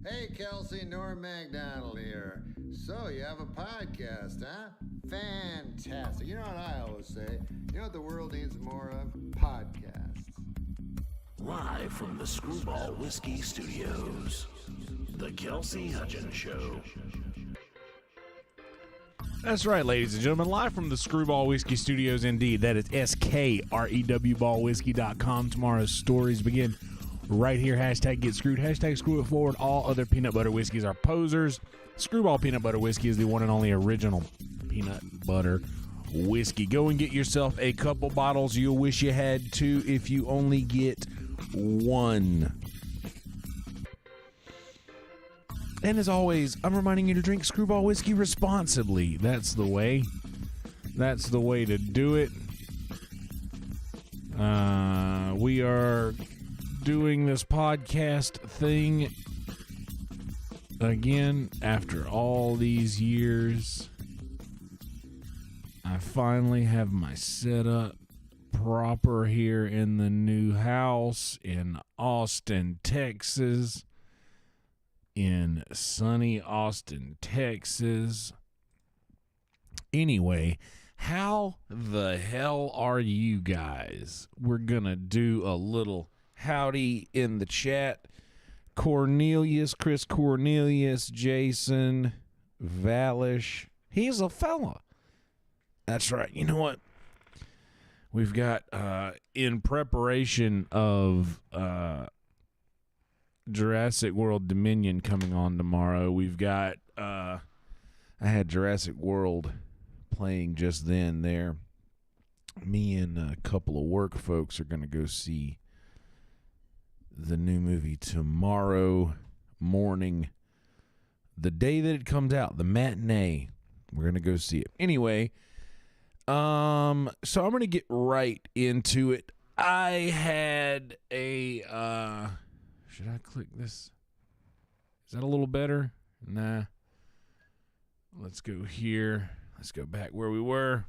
Hey, Kelsey, Norm MacDonald here. So, you have a podcast, huh? Fantastic. You know what I always say? You know what the world needs more of? Podcasts. Live from the Screwball Whiskey Studios, The Kelsey Hudgins Show. That's right, ladies and gentlemen. Live from the Screwball Whiskey Studios, indeed. That is SKREWBallWhiskey.com. Tomorrow's stories begin right here. Hashtag get screwed. Hashtag screw it forward. All other peanut butter whiskeys are posers. Screwball Peanut Butter Whiskey is the one and only original peanut butter whiskey. Go and get yourself a couple bottles. You'll wish you had two if you only get one. And as always, I'm reminding you to drink Screwball Whiskey responsibly. That's the way. That's the way to do it. We are doing this podcast thing again after all these years. I finally have my setup proper here in the new house in Austin, Texas. In sunny Austin, Texas. Anyway, how the hell are you guys? We're gonna do a little howdy in the chat. Cornelius, Chris Cornelius, Jason, Valish. He's a fella. That's right. You know what? We've got in preparation of Jurassic World Dominion coming on tomorrow. We've got I had Jurassic World playing just then there. Me and a couple of work folks are going to go see the new movie tomorrow morning, the day that it comes out, the matinee. We're going to go see it. Anyway, so I'm going to get right into it. I had a should I click this? Is that a little better? Nah. Let's go here. Let's go back where we were.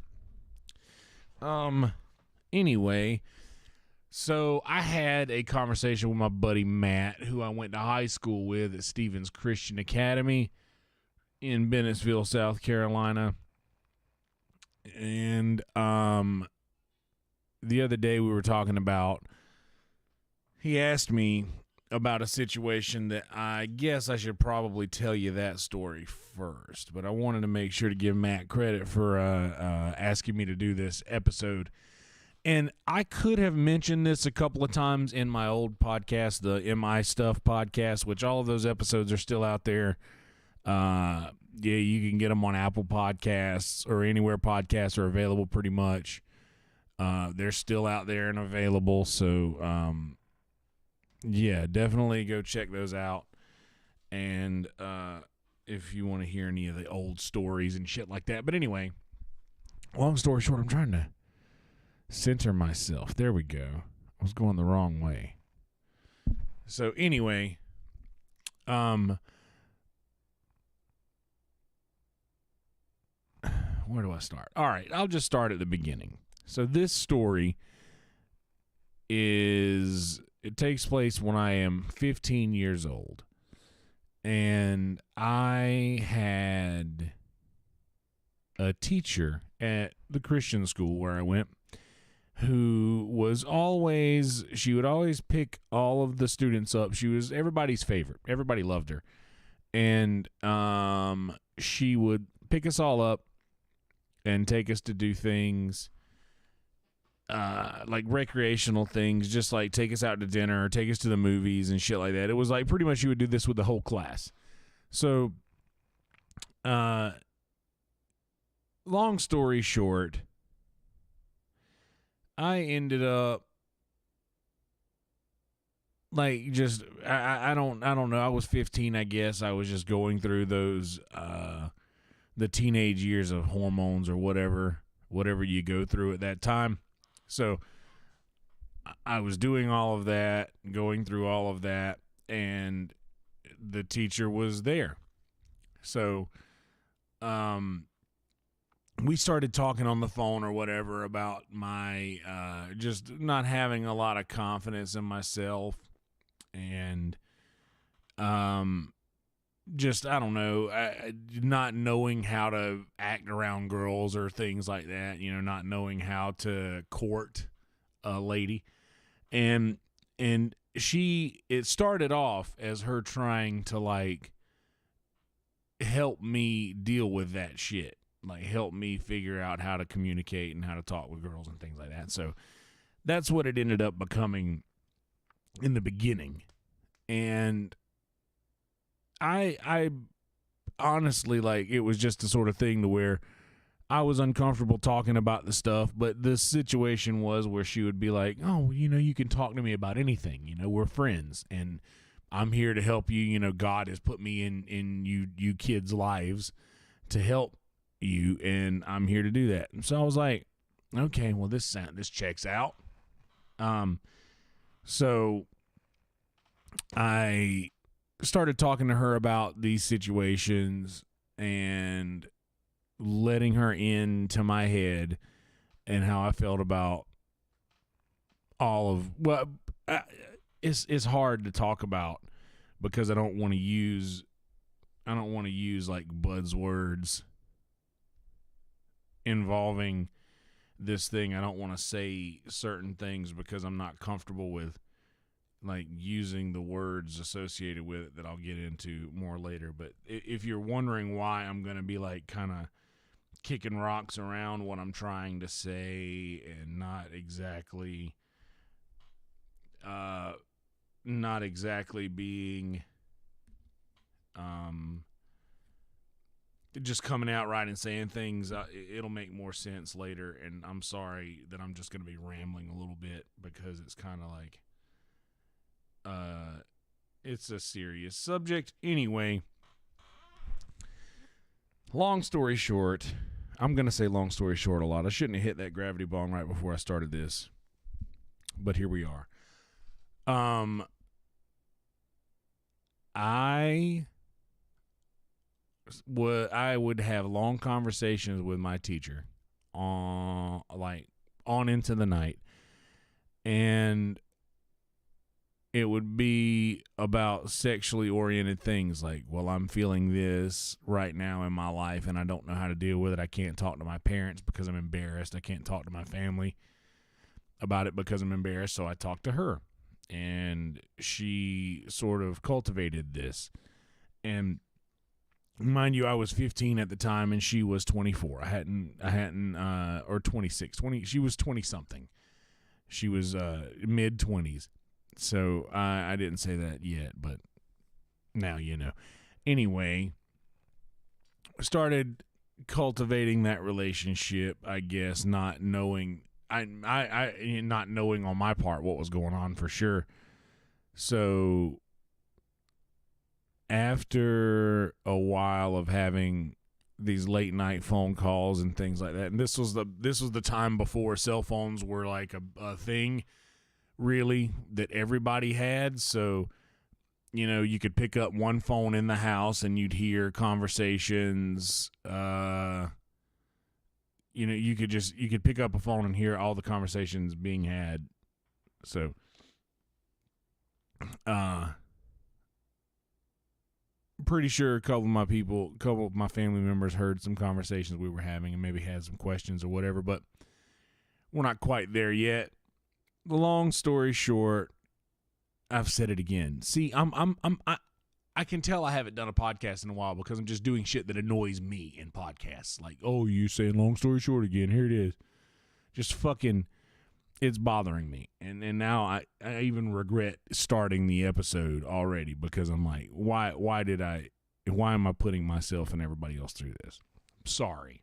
Anyway, so I had a conversation with my buddy Matt, who I went to high school with at Stevens Christian Academy in Bennettsville, South Carolina. And the other day we were talking about, he asked me about a situation that I guess I should probably tell you that story first, but I wanted to make sure to give Matt credit for asking me to do this episode. And I could have mentioned this a couple of times in my old podcast, the MI Stuff podcast, which all of those episodes are still out there. Yeah, you can get them on Apple Podcasts or anywhere podcasts are available pretty much. They're still out there and available, so yeah, definitely go check those out. And if you want to hear any of the old stories and shit like that. But anyway, long story short, I'm trying to center myself. There we go. I was going the wrong way. So anyway, where do I start? All right, I'll just start at the beginning. So this story it takes place when I am 15 years old. And I had a teacher at the Christian school where I went who she would always pick all of the students up. She was everybody's favorite. Everybody loved her. And she would pick us all up and take us to do things like recreational things, just like take us out to dinner or take us to the movies and shit like that. It was like pretty much you would do this with the whole class. So, long story short, I ended up like just I don't know. I was 15, I guess. I was just going through those the teenage years of hormones or whatever you go through at that time. So I was doing all of that, going through all of that, and the teacher was there. So we started talking on the phone or whatever about my just not having a lot of confidence in myself. And just, I don't know, not knowing how to act around girls or things like that, not knowing how to court a lady. And it started off as her trying to, like, help me deal with that shit. Like, help me figure out how to communicate and how to talk with girls and things like that. So that's what it ended up becoming in the beginning. And I honestly, like, it was just the sort of thing to where I was uncomfortable talking about the stuff, but the situation was where she would be like, oh, you can talk to me about anything. We're friends, and I'm here to help you. God has put me in you kids' lives to help you, and I'm here to do that. And so I was like, okay, well, this checks out. So I started talking to her about these situations and letting her into my head and how I felt about all of, well, it's hard to talk about because I don't want to use like buzzwords involving this thing. I don't want to say certain things because I'm not comfortable with, like, using the words associated with it that I'll get into more later. But if you're wondering why I'm going to be, like, kind of kicking rocks around what I'm trying to say and not exactly being just coming out right and saying things, it'll make more sense later. And I'm sorry that I'm just going to be rambling a little bit because it's kind of like it's a serious subject. Anyway, long story short, I'm going to say long story short a lot. I shouldn't have hit that gravity bong right before I started this, but here we are. I would have long conversations with my teacher on into the night, and it would be about sexually oriented things like, well, I'm feeling this right now in my life and I don't know how to deal with it. I can't talk to my parents because I'm embarrassed. I can't talk to my family about it because I'm embarrassed. So I talked to her, and she sort of cultivated this. And mind you, I was 15 at the time and she was 24. I hadn't or 26, 20. She was 20 something. She was mid 20s. So I didn't say that yet, but now you know. Anyway, started cultivating that relationship, I guess, not knowing I not knowing on my part what was going on for sure. So after a while of having these late night phone calls and things like that, and this was the time before cell phones were like a thing, really, that everybody had. So, you could pick up one phone in the house and you'd hear conversations. You could pick up a phone and hear all the conversations being had. So, pretty sure a couple of my family members heard some conversations we were having and maybe had some questions or whatever, but we're not quite there yet. The long story short, I've said it again. See, I can tell I haven't done a podcast in a while because I'm just doing shit that annoys me in podcasts. Like, oh, you saying long story short again. Here it is. Just fucking, it's bothering me. And now I even regret starting the episode already because I'm like, why am I putting myself and everybody else through this? Sorry.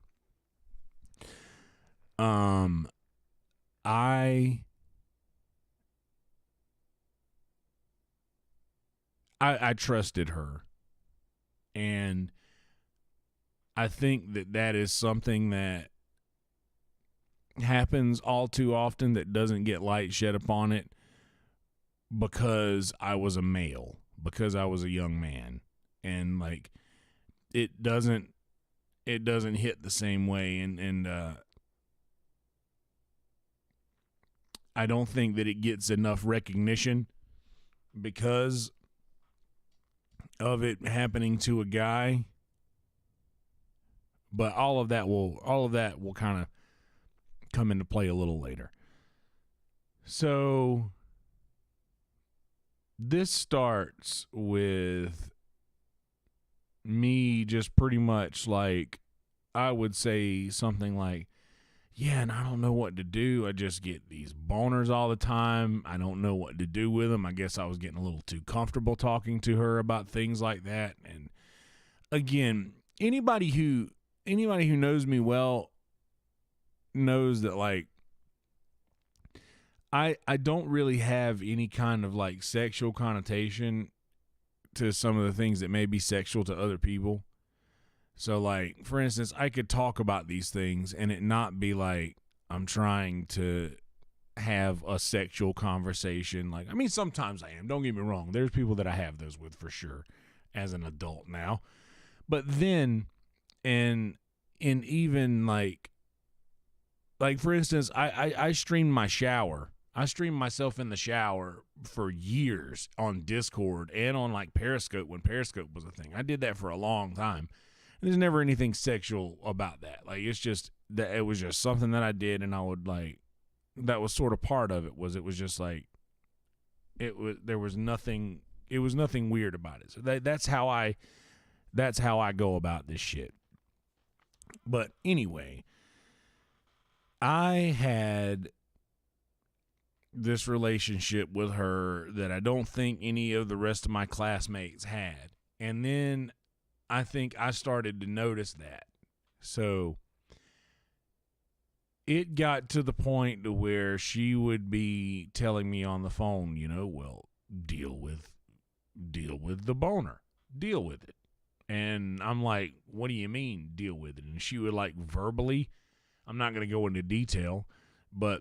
I trusted her, and I think that is something that happens all too often that doesn't get light shed upon it because I was a male, because I was a young man, and like it doesn't hit the same way, and I don't think that it gets enough recognition because of it happening to a guy, but all of that will kind of come into play a little later. So this starts with me just pretty much like, I would say something like, yeah, and I don't know what to do. I just get these boners all the time. I don't know what to do with them. I guess I was getting a little too comfortable talking to her about things like that. And again, anybody who knows me well knows that, like, I don't really have any kind of like sexual connotation to some of the things that may be sexual to other people. So, like, for instance, I could talk about these things and it not be like I'm trying to have a sexual conversation. Like, I mean, sometimes I am. Don't get me wrong. There's people that I have those with for sure as an adult now. But then, and even like for instance, I streamed my shower. I streamed myself in the shower for years on Discord and on like Periscope when Periscope was a thing. I did that for a long time. There's never anything sexual about that. Like, it's just that it was just something that I did, and I would like, that was sort of part of it. It was just like, there was nothing, it was nothing weird about it. So that's how I go about this shit. But anyway, I had this relationship with her that I don't think any of the rest of my classmates had. And then I think I started to notice that. So it got to the point to where she would be telling me on the phone, you know, well, deal with the boner. Deal with it. And I'm like, what do you mean deal with it? And she would like verbally, I'm not going to go into detail, but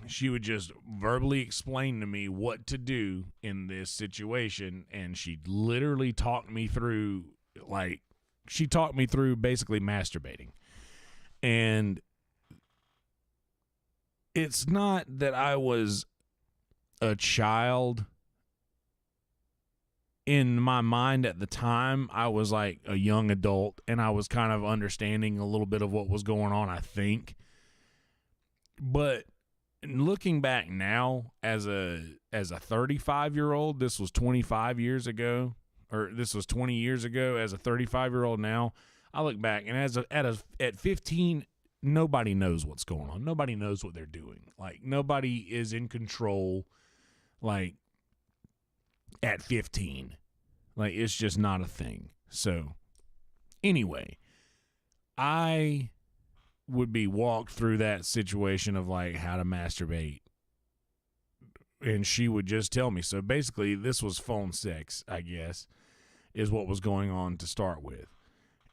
she would just verbally explain to me what to do in this situation, and she literally talked me through, basically masturbating. And it's not that I was a child. In my mind at the time, I was like a young adult, and I was kind of understanding a little bit of what was going on, I think. But looking back now, as a 35-year-old, this was 25 years ago, or this was 20 years ago. As a 35-year-old now, I look back, and at 15, nobody knows what's going on. Nobody knows what they're doing. Like, nobody is in control, like, at 15. Like, it's just not a thing. So, anyway, I would be walked through that situation of like how to masturbate, and she would just tell me. So basically this was phone sex, I guess, is what was going on to start with.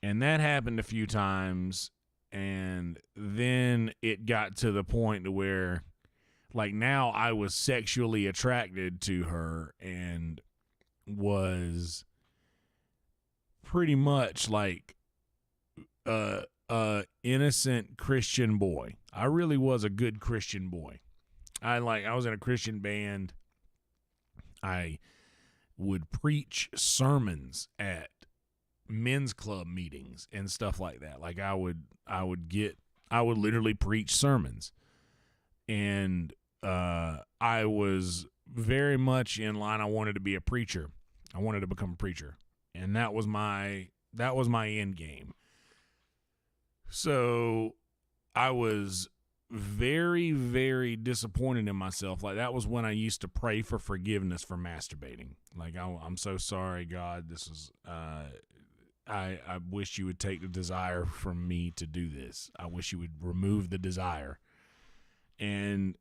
And that happened a few times, and then it got to the point to where like now I was sexually attracted to her and was pretty much like innocent Christian boy. I really was a good Christian boy. I was in a Christian band. I would preach sermons at men's club meetings and stuff like that. Like I would literally preach sermons. And I was very much in line. I wanted to be a preacher. I wanted to become a preacher. And that was my end game. So I was very, very disappointed in myself. Like, that was when I used to pray for forgiveness for masturbating. Like, I'm so sorry, God. This is, I wish you would take the desire from me to do this. I wish you would remove the desire. And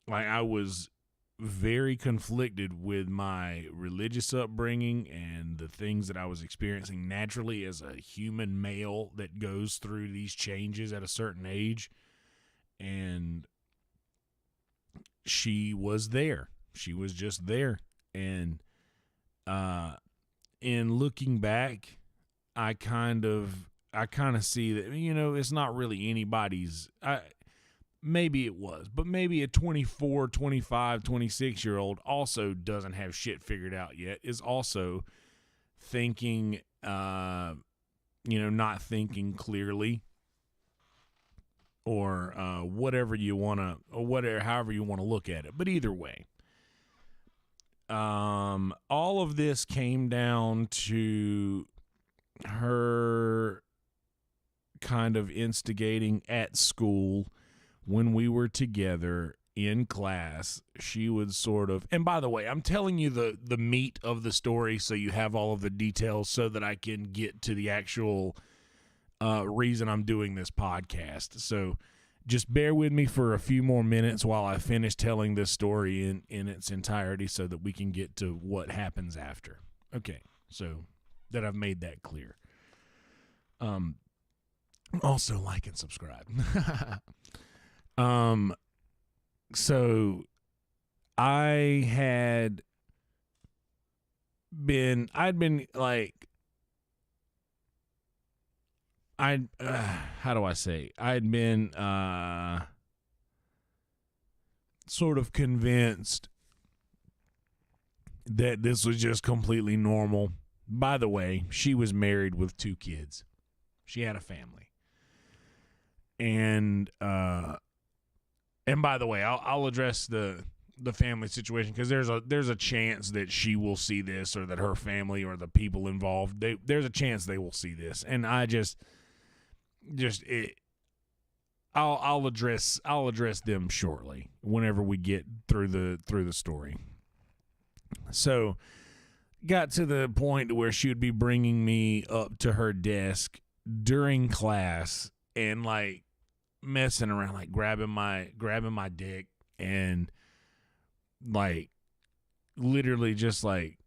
like, I was very conflicted with my religious upbringing and the things that I was experiencing naturally as a human male that goes through these changes at a certain age. And she was there. She was just there. And in looking back, I kind of see that, you know, it's not really anybody's. maybe it was, but maybe a 24, 25, 26-year-old also doesn't have shit figured out yet, is also thinking, not thinking clearly, or whatever you want to, or whatever, however you want to look at it. But either way, all of this came down to her kind of instigating at school when we were together in class. She would sort of, and by the way, I'm telling you the meat of the story so you have all of the details so that I can get to the actual reason I'm doing this podcast. So just bear with me for a few more minutes while I finish telling this story in its entirety so that we can get to what happens after. Okay, so that I've made that clear. Also like and subscribe. So I'd been like, how do I say? I'd been sort of convinced that this was just completely normal. By the way, she was married with 2 kids. She had a family. And by the way, I'll address the family situation because there's a chance that she will see this, or that her family or the people involved, there's a chance they will see this, and I I'll address them shortly whenever we get through the story. So, got to the point where she would be bringing me up to her desk during class and like messing around, like grabbing my dick and like literally just like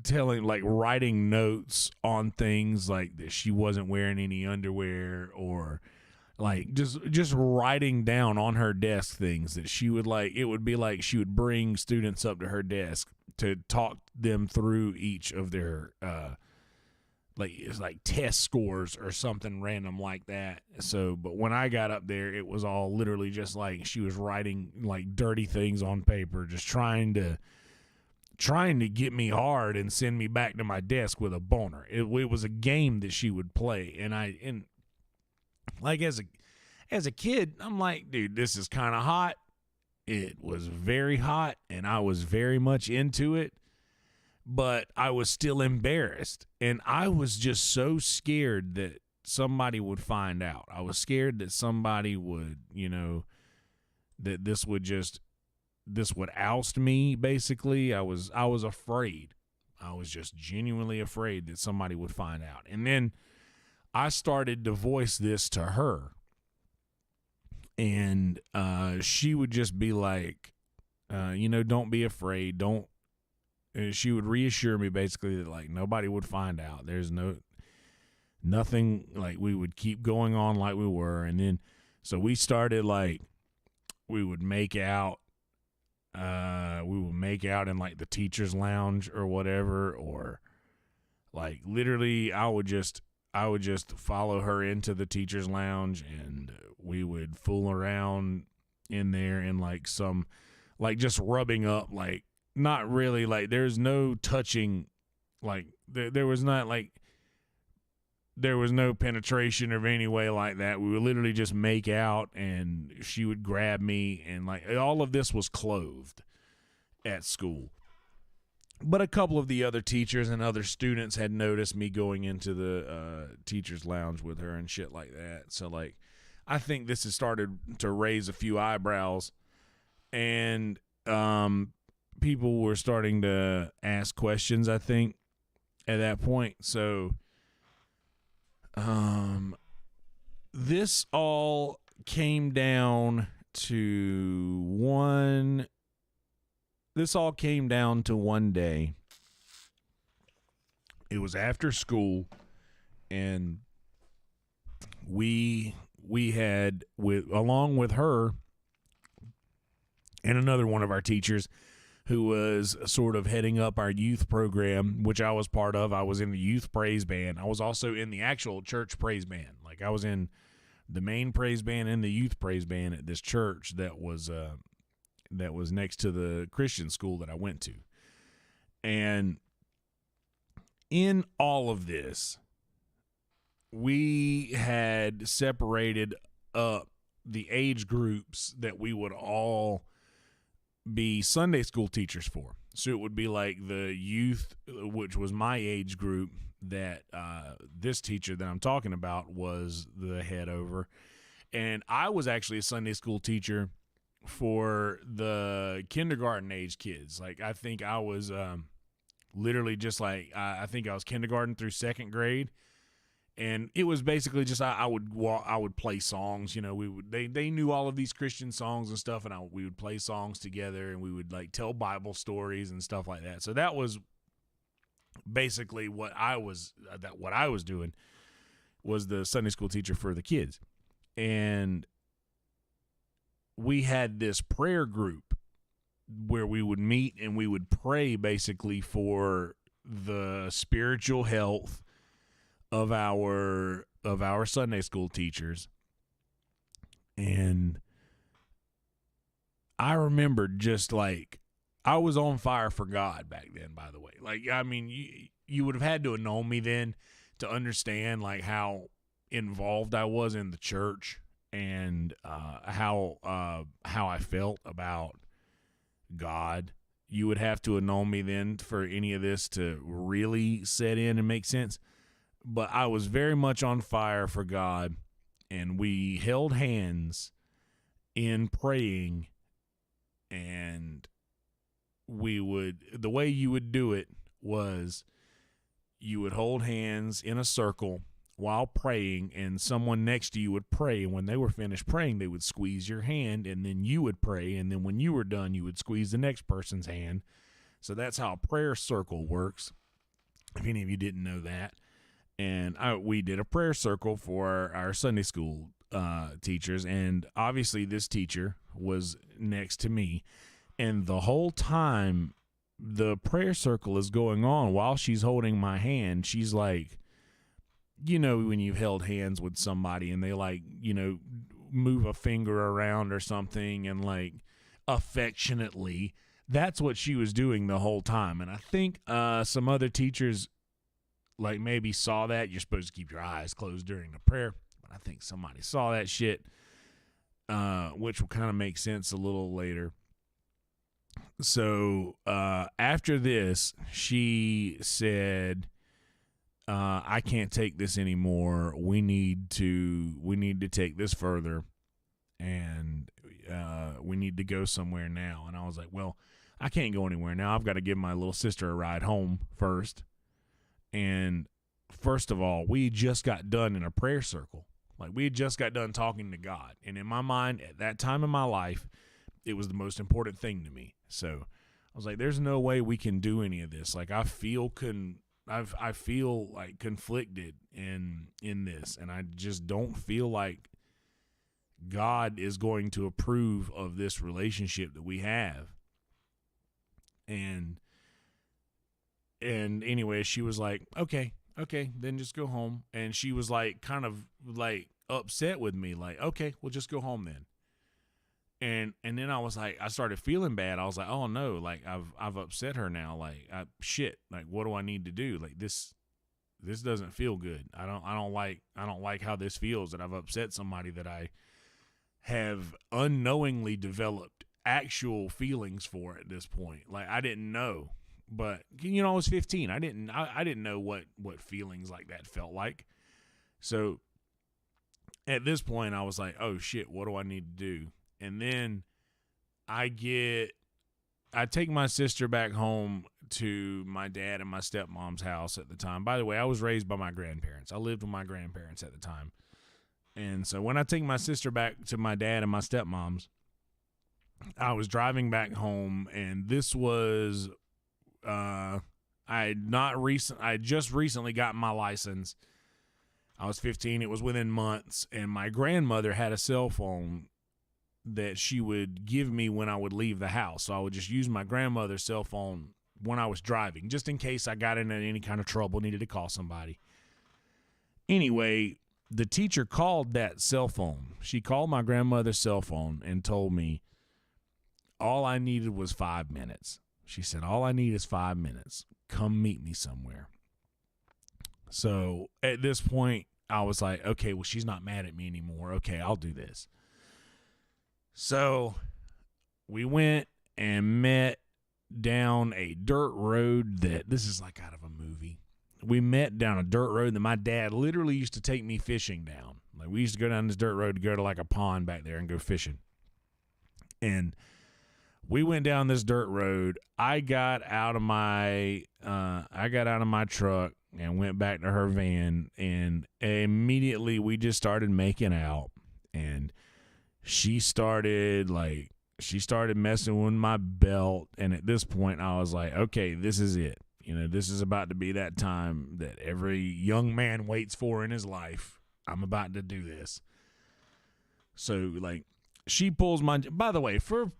telling, like writing notes on things like that she wasn't wearing any underwear, or like just writing down on her desk things that she would like. It would be like she would bring students up to her desk to talk them through each of their like it's like test scores or something random like that. So, but when I got up there, it was all literally just like she was writing like dirty things on paper, just trying to get me hard and send me back to my desk with a boner. It was a game that she would play, and like as a kid, I'm like, dude, this is kind of hot. It was very hot, and I was very much into it. But I was still embarrassed, and I was just so scared that somebody would find out. I was scared that somebody would, that this would oust me, basically. I was afraid. I was just genuinely afraid that somebody would find out. And then I started to voice this to her, and she would just be like, don't be afraid, don't. And she would reassure me basically that like nobody would find out. There's nothing, like we would keep going on like we were. And then, so we started like, we would make out in like the teacher's lounge or whatever, or like literally I would just follow her into the teacher's lounge, and we would fool around in there and like some, like just rubbing up, like, not really, like there's no touching, like there was not like, there was no penetration of any way like that. We would literally just make out, and she would grab me, and like all of this was clothed at school. But a couple of the other teachers and other students had noticed me going into the teacher's lounge with her and shit like that. So like, I think this has started to raise a few eyebrows, and people were starting to ask questions, I think, at that point. So this all came down to one day. It was after school, and we had, along with her and another one of our teachers who was sort of heading up our youth program, which I was part of. I was in the youth praise band. I was also in the actual church praise band. Like I was in the main praise band and the youth praise band at this church that was next to the Christian school that I went to. And in all of this, we had separated up the age groups that we would all be Sunday school teachers for. So it would be like the youth, which was my age group, that this teacher that I'm talking about was the head over. And I was actually a Sunday school teacher for the kindergarten age kids. Like, I think I was literally just like, I think I was kindergarten through second grade. And it was basically just I would play songs, you know. They knew all of these Christian songs and stuff, and we would play songs together, and we would like tell Bible stories and stuff like that. So that was basically what I was doing, was the Sunday school teacher for the kids. And we had this prayer group where we would meet and we would pray basically for the spiritual health of our Sunday school teachers. And I remember just like, I was on fire for God back then, by the way. Like, I mean, you would have had to have known me then to understand like how involved I was in the church and how I felt about God. You would have to have known me then for any of this to really set in and make sense. But I was very much on fire for God, and we held hands in praying, and the way you would do it was you would hold hands in a circle while praying, and someone next to you would pray, and when they were finished praying, they would squeeze your hand, and then you would pray, and then when you were done, you would squeeze the next person's hand. So that's how a prayer circle works, if any of you didn't know that. And we did a prayer circle for our Sunday school teachers, and obviously this teacher was next to me, and the whole time the prayer circle is going on while she's holding my hand, she's like, you know, when you've held hands with somebody and they like, you know, move a finger around or something and like affectionately, that's what she was doing the whole time. And I think some other teachers like maybe saw that. You're supposed to keep your eyes closed during the prayer, but I think somebody saw that shit, which will kind of make sense a little later. So after this, she said, I can't take this anymore. We need to take this further, and we need to go somewhere now. And I was like, well, I can't go anywhere now. I've got to give my little sister a ride home first. And first of all, we just got done in a prayer circle. Like, we had just got done talking to God. And in my mind, at that time in my life, it was the most important thing to me. So I was like, there's no way we can do any of this. Like, I feel like conflicted in this. And I just don't feel like God is going to approve of this relationship that we have. And anyway, she was like, okay, then just go home. And she was like, kind of like upset with me, like, okay, we'll just go home then. And then I was like, I started feeling bad. I was like, oh no, like I've upset her now. Like, shit, like what do I need to do? Like this doesn't feel good. I don't like how this feels, that I've upset somebody that I have unknowingly developed actual feelings for at this point. Like, I didn't know. But, you know, I was 15. I didn't know what feelings like that felt like. So at this point, I was like, oh, shit, what do I need to do? And then I take my sister back home to my dad and my stepmom's house at the time. By the way, I was raised by my grandparents. I lived with my grandparents at the time. And so when I take my sister back to my dad and my stepmom's, I was driving back home, and this was... I had just recently gotten my license. I was 15. It was within months, and my grandmother had a cell phone that she would give me when I would leave the house. So I would just use my grandmother's cell phone when I was driving, just in case I got into any kind of trouble, needed to call somebody. Anyway, the teacher called that cell phone. She called my grandmother's cell phone and told me all I needed was 5 minutes. She said, all I need is 5 minutes. Come meet me somewhere. So at this point, I was like, okay, well, she's not mad at me anymore. Okay, I'll do this. So we went and met down a dirt road this is like out of a movie. We met down a dirt road that my dad literally used to take me fishing down. Like, we used to go down this dirt road to go to like a pond back there and go fishing. And we went down this dirt road. I got out of my truck and went back to her van, and immediately we just started making out. And she started messing with my belt. And at this point I was like, okay, this is it. You know, this is about to be that time that every young man waits for in his life. I'm about to do this. So, like, she pulls my... By the way, for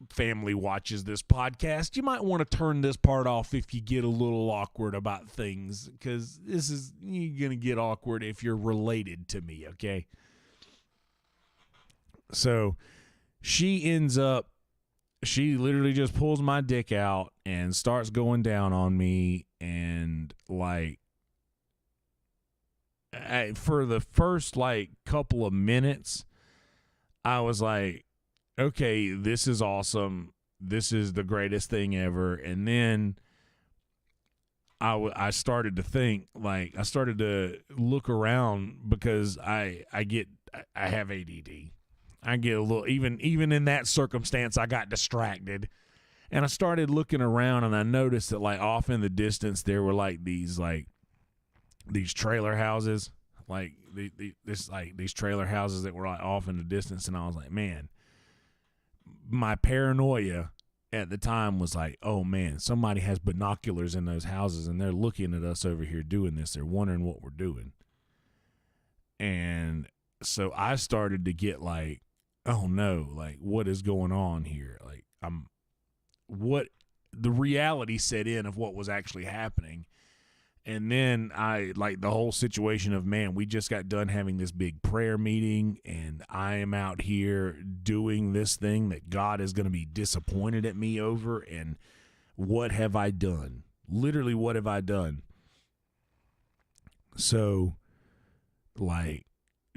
family watches this podcast, you might want to turn this part off if you get a little awkward about things, because you're going to get awkward if you're related to me, okay? So, she literally just pulls my dick out and starts going down on me. And like, for the first like couple of minutes, I was like, okay, this is awesome. This is the greatest thing ever. And then I started to think, like, I started to look around because I have ADD. I get a little, even in that circumstance, I got distracted, and I started looking around, and I noticed that, like, off in the distance, there were these trailer houses, these trailer houses that were like off in the distance. And I was like, man, my paranoia at the time was like, oh man, somebody has binoculars in those houses and they're looking at us over here doing this. They're wondering what we're doing. And so I started to get like, oh no, like, what is going on here? Like, the reality set in of what was actually happening. And then the whole situation of, man, we just got done having this big prayer meeting, and I am out here doing this thing that God is going to be disappointed at me over. And what have I done? Literally, what have I done? So, like,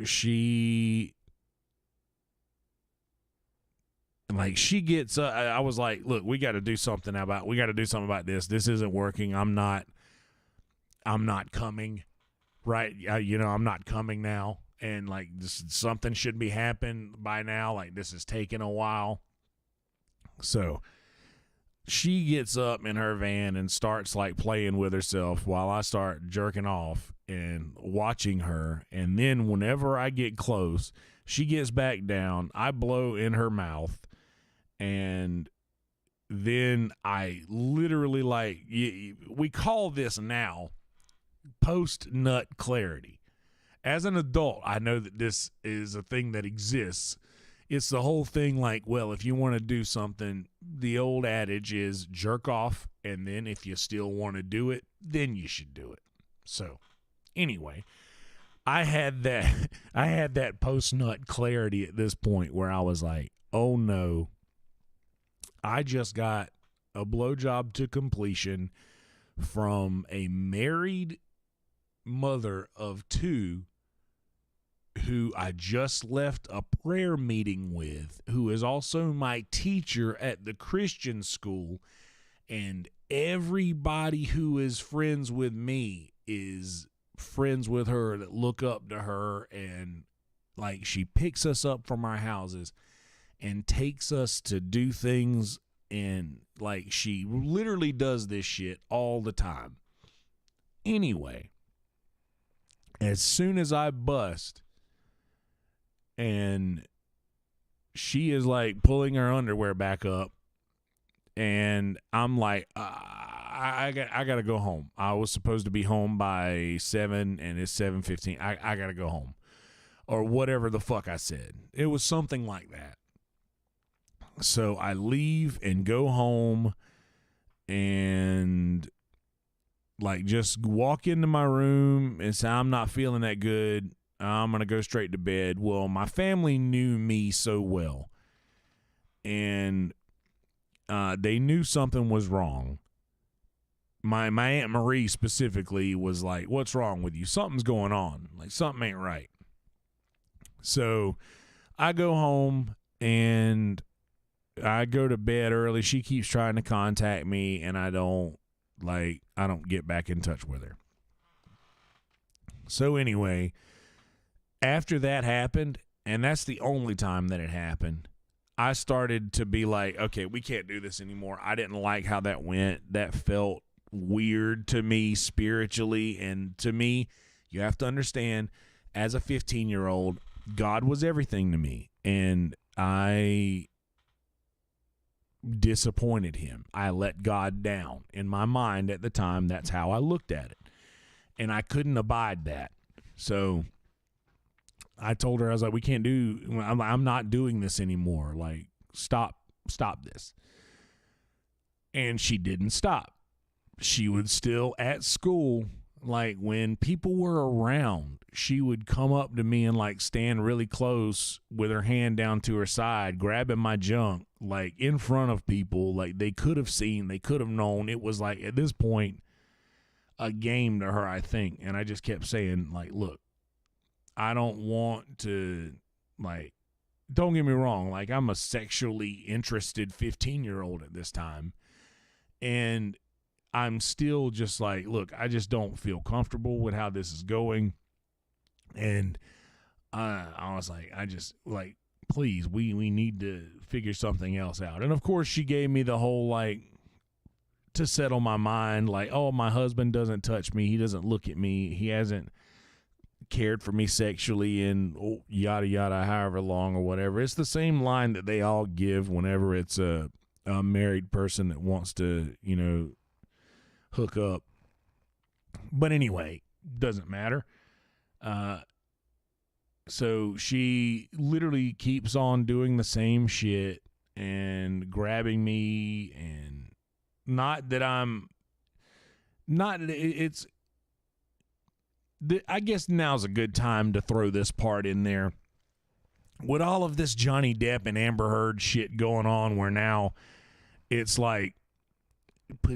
she gets, I was like, look, we got to do something about this. This isn't working. I'm not coming, right? I'm not coming now. And like, something should be happening by now. Like, this is taking a while. So she gets up in her van and starts like playing with herself while I start jerking off and watching her. And then whenever I get close, she gets back down. I blow in her mouth. And then I literally, like, we call this now post-nut clarity. As an adult, I know that this is a thing that exists. It's the whole thing like, well, if you want to do something, the old adage is jerk off, and then if you still want to do it, then you should do it. So, anyway, I had that post-nut clarity at this point where I was like, oh no, I just got a blowjob to completion from a married mother of two who I just left a prayer meeting with, who is also my teacher at the Christian school, and everybody who is friends with me is friends with her, that look up to her. And like, she picks us up from our houses and takes us to do things, and like, she literally does this shit all the time. Anyway, as soon as I bust and she is like pulling her underwear back up, and I'm like, I got to go home. I was supposed to be home by 7 and it's 7:15. I got to go home, or whatever the fuck I said. It was something like that. So I leave and go home, and Like, just walk into my room and say, I'm not feeling that good. I'm going to go straight to bed. Well, my family knew me so well. And they knew something was wrong. My Aunt Marie specifically was like, what's wrong with you? Something's going on. Like, something ain't right. So I go home and I go to bed early. She keeps trying to contact me, and I don't get back in touch with her. So anyway, after that happened, and that's the only time that it happened, I started to be like, okay, we can't do this anymore. I didn't like how that went. That felt weird to me spiritually. And to me, you have to understand, as a 15-year-old, God was everything to me. And I disappointed him. I let God down. In my mind at the time, that's how I looked at it. And I couldn't abide that. So I told her, I was like, I'm not doing this anymore. Like, stop this. And she didn't stop. She would still, at school, like, when people were around, she would come up to me and, like, stand really close with her hand down to her side, grabbing my junk, like, in front of people. Like, they could have seen, they could have known. It was, like, at this point, a game to her, I think. And I just kept saying, like, look, I don't want to, like, don't get me wrong. Like, I'm a sexually interested 15-year-old at this time. And I'm still just like, look, I just don't feel comfortable with how this is going. And I was like, please, we need to figure something else out. And of course she gave me the whole, like, to settle my mind, like, oh, my husband doesn't touch me. He doesn't look at me. He hasn't cared for me sexually in yada, yada, however long or whatever. It's the same line that they all give whenever it's a married person that wants to, hook up. But anyway, doesn't matter. So she literally keeps on doing the same shit and grabbing me, and I guess now's a good time to throw this part in there. With all of this Johnny Depp and Amber Heard shit going on, where now it's like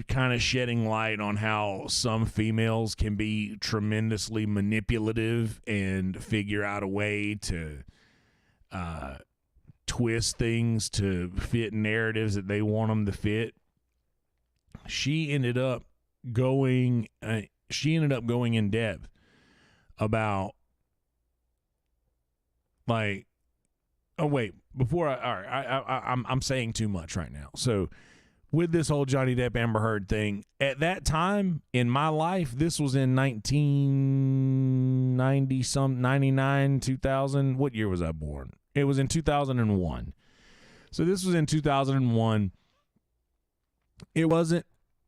kind of shedding light on how some females can be tremendously manipulative and figure out a way to twist things to fit narratives that they want them to fit. She ended up going in depth about, like, oh wait, I'm saying too much right now. So with this whole Johnny Depp Amber Heard thing, at that time in my life, this was in 99, 2000. What year was I born? It was in 2001. So this was in 2001. It wasn't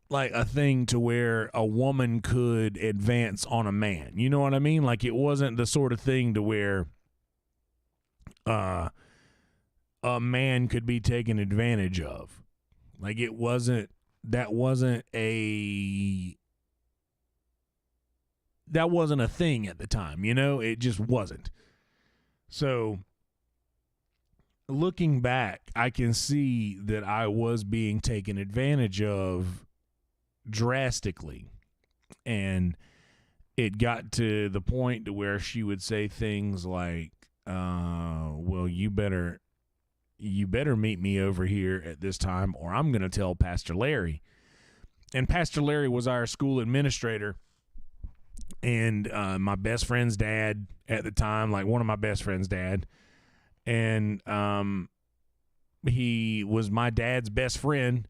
like a thing to where a woman could advance on a man. You know what I mean? Like, it wasn't the sort of thing to where a man could be taken advantage of. Like, that wasn't a thing at the time, it just wasn't. So looking back, I can see that I was being taken advantage of drastically. And it got to the point to where she would say things like, well, you better meet me over here at this time, or I'm going to tell Pastor Larry. And Pastor Larry was our school administrator, and my best friend's dad at the time, like one of my best friend's dad. And he was my dad's best friend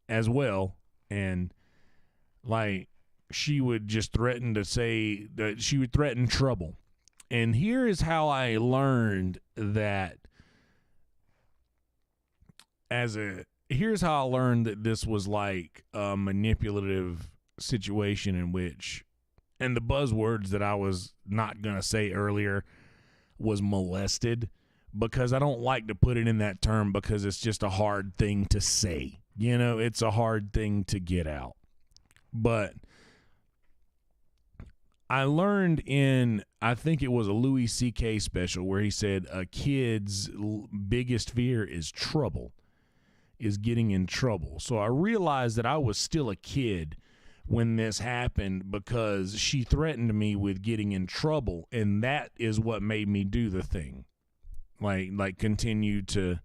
as well. And, like, she would just threaten to say that she would threaten trouble. And here is how I learned that here's how I learned that this was like a manipulative situation in which, and the buzzwords that I was not going to say earlier was molested, because I don't like to put it in that term because it's just a hard thing to say. It's a hard thing to get out. But I learned I think it was a Louis C.K. special where he said a kid's biggest fear is trouble, is getting in trouble. So I realized that I was still a kid when this happened because she threatened me with getting in trouble, and that is what made me do the thing. Like continue to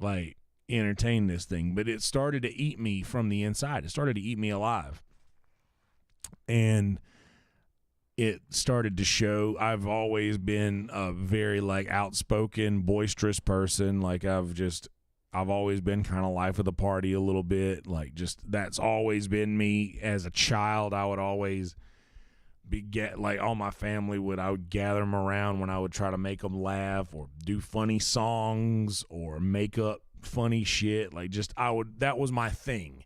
like entertain this thing. But it started to eat me from the inside. It started to eat me alive. And it started to show. I've always been a very like outspoken, boisterous person. Like I've always been kind of life of the party a little bit. Like just that's always been me. As a child, I would always all my family I would gather them around when I would try to make them laugh or do funny songs or make up funny shit. Like that was my thing.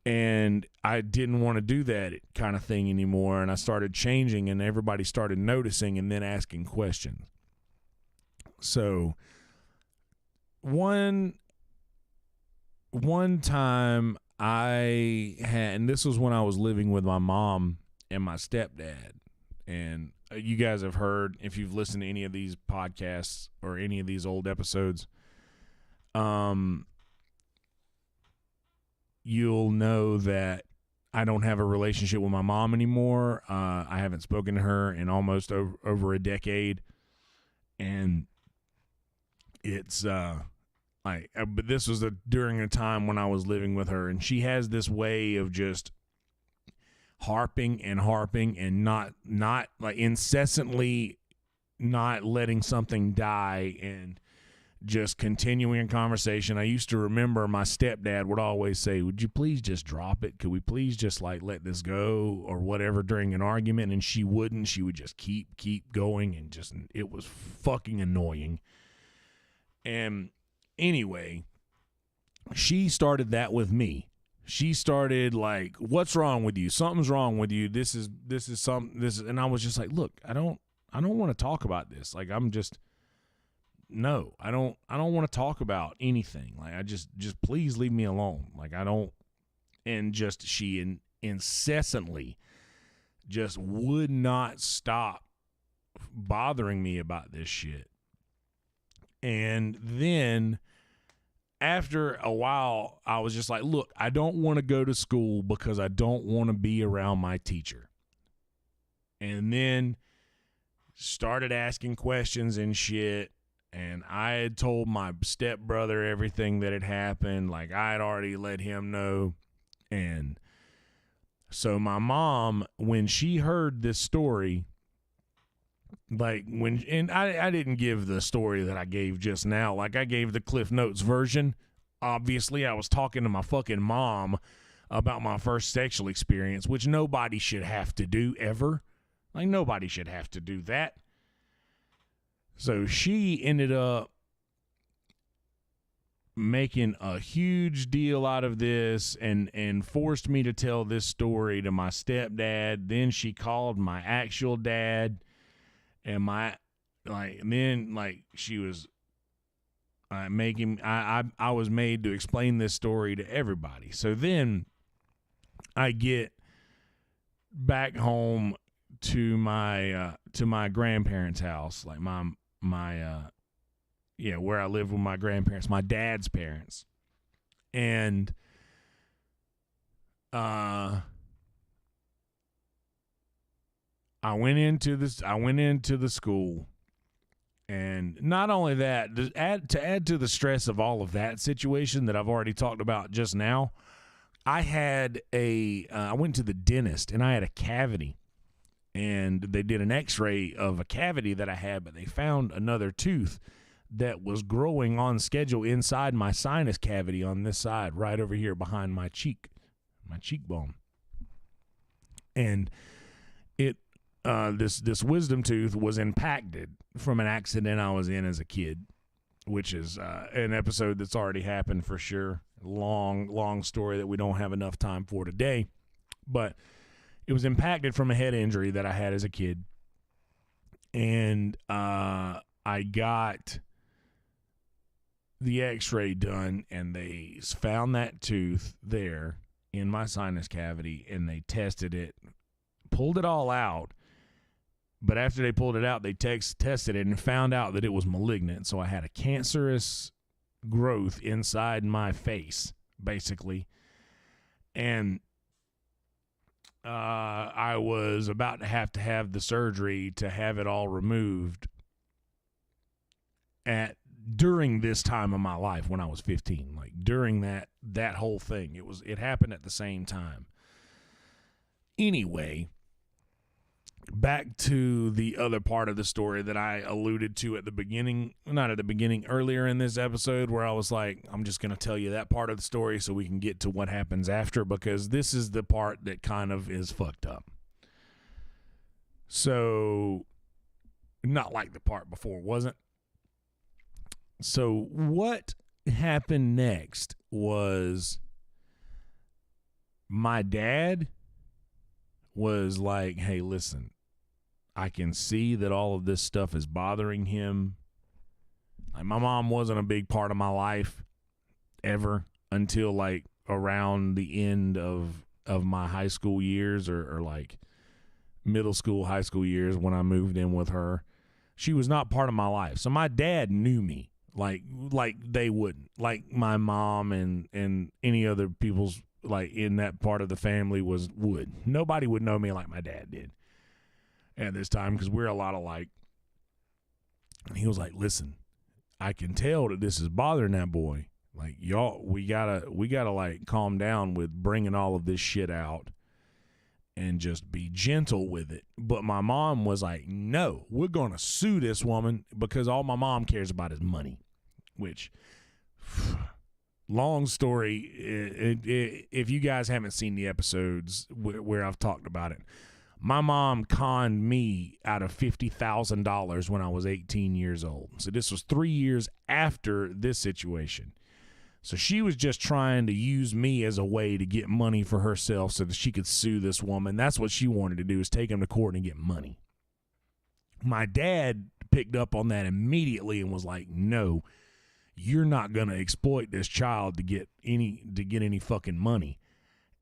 And I didn't want to do that kind of thing anymore. And I started changing, and everybody started noticing and then asking questions. So one time I had, and this was when I was living with my mom and my stepdad. And you guys have heard, if you've listened to any of these podcasts or any of these old episodes, you'll know that I don't have a relationship with my mom anymore. I haven't spoken to her in almost over a decade. And it's but this was during a time when I was living with her, and she has this way of just harping and not like incessantly not letting something die and just continuing a conversation. I used to remember my stepdad would always say, "Would you please just drop it? Could we please just like let this go or whatever," during an argument? And she wouldn't. She would just keep going, and just it was fucking annoying. And anyway, she started that with me. She started like, "What's wrong with you? Something's wrong with you. This is and I was just like, "Look, I don't want to talk about this. Like no, I don't want to talk about anything. Like I just please leave me alone. Like I don't." And just she incessantly just would not stop bothering me about this shit. And then after a while, I was just like, "Look, I don't want to go to school because I don't want to be around my teacher." And then started asking questions and shit. And I had told my stepbrother everything that had happened. Like I had already let him know. And so my mom, when she heard this story, I didn't give the story that I gave just now. Like I gave the Cliff Notes version. Obviously, I was talking to my fucking mom about my first sexual experience, which nobody should have to do ever. Like nobody should have to do that. So she ended up making a huge deal out of this and forced me to tell this story to my stepdad. Then she called my actual dad, and she was I was made to explain this story to everybody. So then I get back home to my grandparents' house, like where I live with my grandparents, my dad's parents. And I went into the school, and not only that, to add to the stress of all of that situation that I've already talked about just now, I went to the dentist and I had a cavity. And they did an x-ray of a cavity that I had, but they found another tooth that was growing on schedule inside my sinus cavity on this side, right over here behind my cheekbone. And this wisdom tooth was impacted from an accident I was in as a kid, which is an episode that's already happened for sure. Long story that we don't have enough time for today, but it was impacted from a head injury that I had as a kid. And I got the x-ray done, and they found that tooth there in my sinus cavity, and they tested it, pulled it all out. But after they pulled it out, they tested it and found out that it was malignant. So I had a cancerous growth inside my face, basically. And I was about to have the surgery to have it all removed during this time of my life when I was 15. Like during that whole thing. It happened at the same time. Anyway, back to the other part of the story that I alluded to at the beginning, not at the beginning, earlier in this episode, where I was like, I'm just going to tell you that part of the story so we can get to what happens after, because this is the part that kind of is fucked up. So, not like the part before, wasn't? So, what happened next was my dad was like, hey, listen, I can see that all of this stuff is bothering him. Like, my mom wasn't a big part of my life ever until like around the end of my high school years or like middle school, high school years when I moved in with her. She was not part of my life. So my dad knew me like they wouldn't. Like my mom and any other people's like in that part of the family would. Nobody would know me like my dad did at this time because we're a lot alike. And he was like, listen, I can tell that this is bothering that boy. Like, y'all, we gotta like calm down with bringing all of this shit out and just be gentle with it. But my mom was like, no, we're going to sue this woman because all my mom cares about is money, which... Long story, if you guys haven't seen the episodes where I've talked about it, my mom conned me out of $50,000 when I was 18 years old. So this was 3 years after this situation. So she was just trying to use me as a way to get money for herself so that she could sue this woman. That's what she wanted to do, is take him to court and get money. My dad picked up on that immediately and was like, no, you're not going to exploit this child to get any fucking money.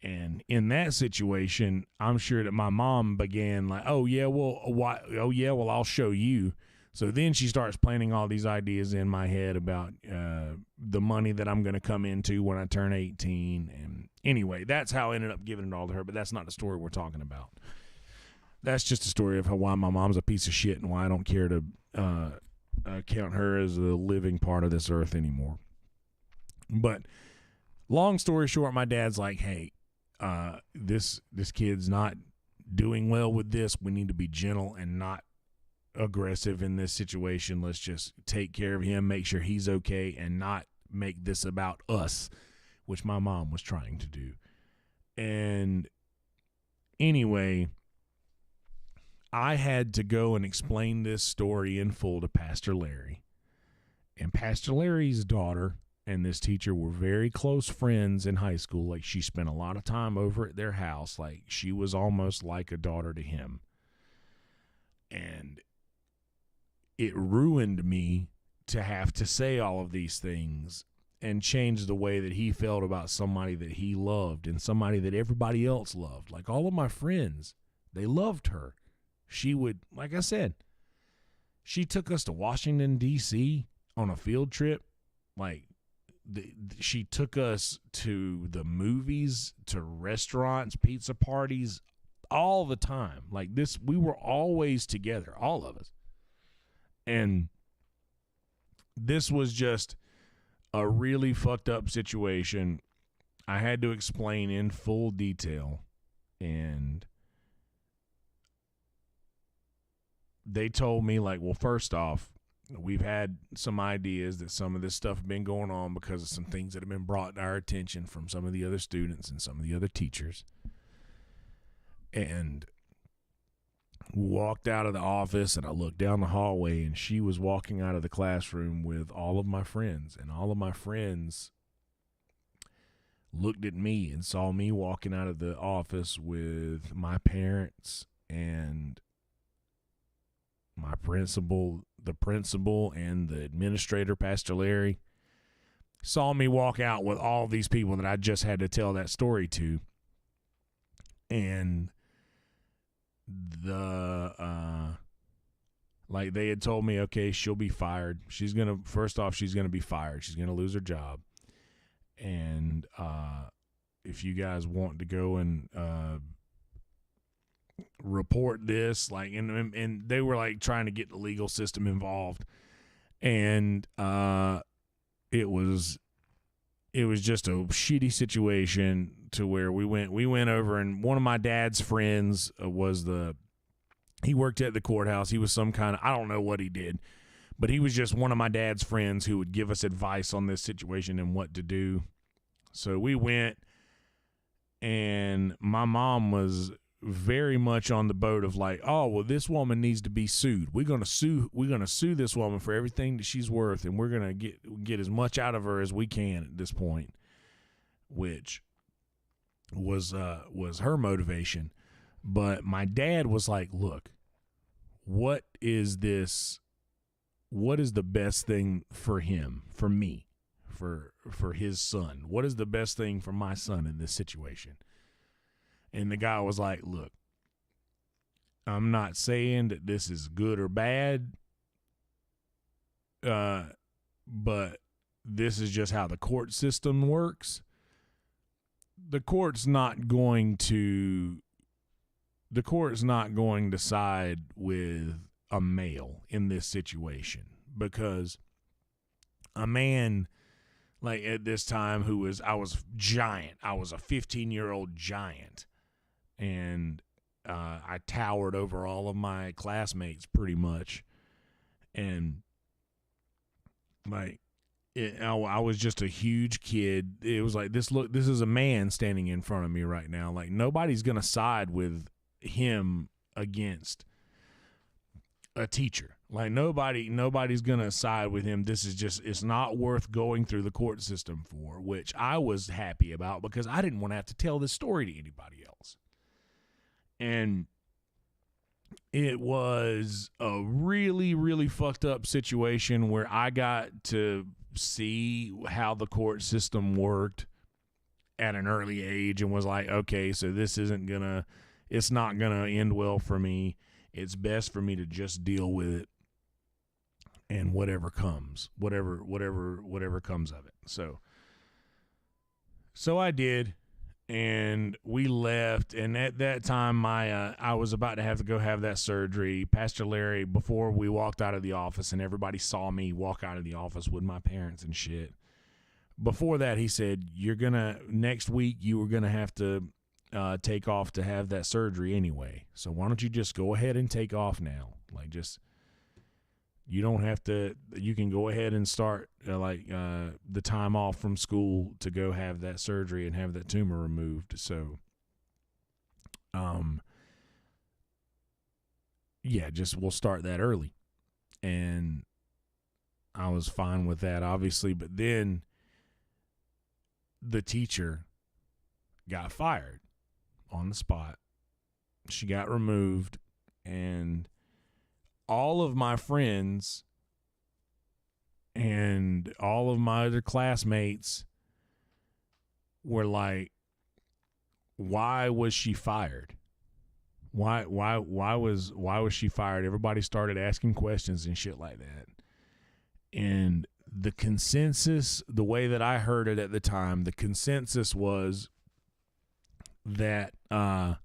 And in that situation, I'm sure that my mom began like, oh yeah, well, I'll show you. So then she starts planning all these ideas in my head about the money that I'm going to come into when I turn 18. And anyway, that's how I ended up giving it all to her, but that's not the story we're talking about. That's just a story of why my mom's a piece of shit and why I don't care to count her as a living part of this earth anymore. But long story short, my dad's like, hey, this kid's not doing well with this. We need to be gentle and not aggressive in this situation. Let's just take care of him, make sure he's okay, and not make this about us, which my mom was trying to do. And anyway, I had to go and explain this story in full to Pastor Larry. And Pastor Larry's daughter and this teacher were very close friends in high school. Like, she spent a lot of time over at their house. Like, she was almost like a daughter to him. And it ruined me to have to say all of these things and change the way that he felt about somebody that he loved and somebody that everybody else loved. Like, all of my friends, they loved her. She would, like I said, she took us to Washington, D.C. on a field trip. Like, she took us to the movies, to restaurants, pizza parties, all the time. Like this, we were always together, all of us. And this was just a really fucked up situation. I had to explain in full detail, and they told me, like, well, first off, we've had some ideas that some of this stuff has been going on because of some things that have been brought to our attention from some of the other students and some of the other teachers. And walked out of the office, and I looked down the hallway, and she was walking out of the classroom with all of my friends. And all of my friends looked at me and saw me walking out of the office with my parents and my principal, the principal, and the administrator, Pastor Larry. Saw me walk out with all these people that I just had to tell that story to. And like they had told me, okay, she'll be fired. First off, she's gonna be fired. She's gonna lose her job. And if you guys want to go and report this, like, and they were like trying to get the legal system involved, and it was just a shitty situation to where we went over, and one of my dad's friends he worked at the courthouse. He was some kind of, I don't know what he did, but he was just one of my dad's friends who would give us advice on this situation and what to do. So we went, and my mom was very much on the boat of like, oh, well, this woman needs to be sued. We're gonna sue this woman for everything that she's worth, and we're gonna get as much out of her as we can at this point, which was her motivation. But my dad was like, look, what is the best thing for him, for me, for his son? What is the best thing for my son in this situation? And the guy was like, look, I'm not saying that this is good or bad, but this is just how the court system works. The court's not going to side with a male in this situation, because a man, like at this time, I was giant. I was a 15-year-old giant. And I towered over all of my classmates pretty much. And like, I was just a huge kid. It was like, this is a man standing in front of me right now. Like, nobody's going to side with him against a teacher. Like, nobody's going to side with him. This is just, it's not worth going through the court system for, which I was happy about because I didn't want to have to tell this story to anybody else. And it was a really, really fucked up situation where I got to see how the court system worked at an early age and was like, okay, so it's not gonna end well for me. It's best for me to just deal with it and whatever comes of it. So I did. And we left, and at that time, I was about to have to go have that surgery. Pastor Larry, before we walked out of the office, and everybody saw me walk out of the office with my parents and shit. Before that, he said, next week, you were going to have to take off to have that surgery anyway. So why don't you just go ahead and take off now? Like, you don't have to, you can go ahead and start the time off from school to go have that surgery and have that tumor removed. So, we'll start that early. And I was fine with that, obviously. But then the teacher got fired on the spot. She got removed, and all of my friends and all of my other classmates were like, why was she fired? Why was she fired? Everybody started asking questions and shit like that. And the consensus, the way that I heard it at the time, the consensus was that I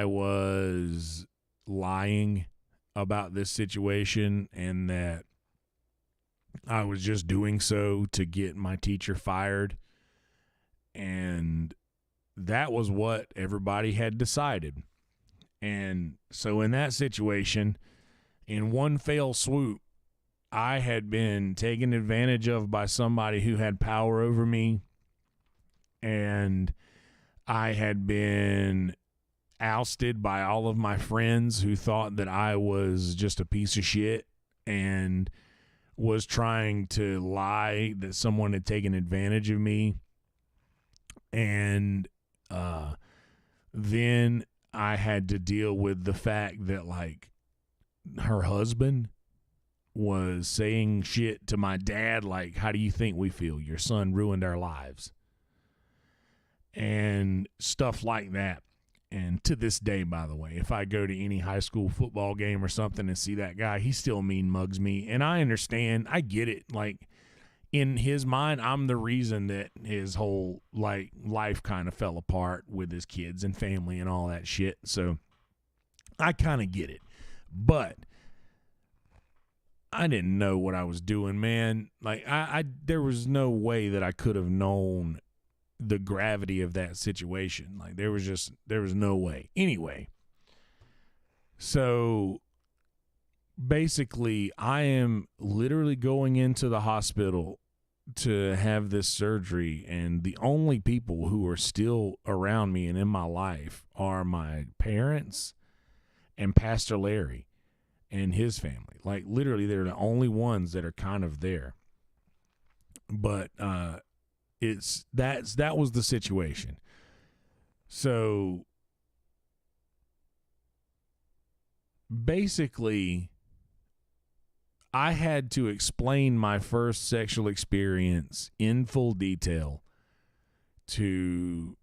was lying about this situation and that I was just doing so to get my teacher fired. And that was what everybody had decided. And so in that situation, in one fell swoop, I had been taken advantage of by somebody who had power over me, and I had been ousted by all of my friends who thought that I was just a piece of shit and was trying to lie that someone had taken advantage of me. And then I had to deal with the fact that, like, her husband was saying shit to my dad, like, how do you think we feel? Your son ruined our lives. And stuff like that. And to this day, by the way, if I go to any high school football game or something and see that guy, he still mean mugs me. And I understand. I get it. Like, in his mind, I'm the reason that his whole like life kind of fell apart with his kids and family and all that shit. So I kind of get it. But I didn't know what I was doing, man. Like, I there was no way that I could have known the gravity of that situation. Like, there was no way. Anyway, so basically I am literally going into the hospital to have this surgery, and the only people who are still around me and in my life are my parents and Pastor Larry and his family. Like, literally, they're the only ones that are kind of there. But that was the situation. So basically, I had to explain my first sexual experience in full detail to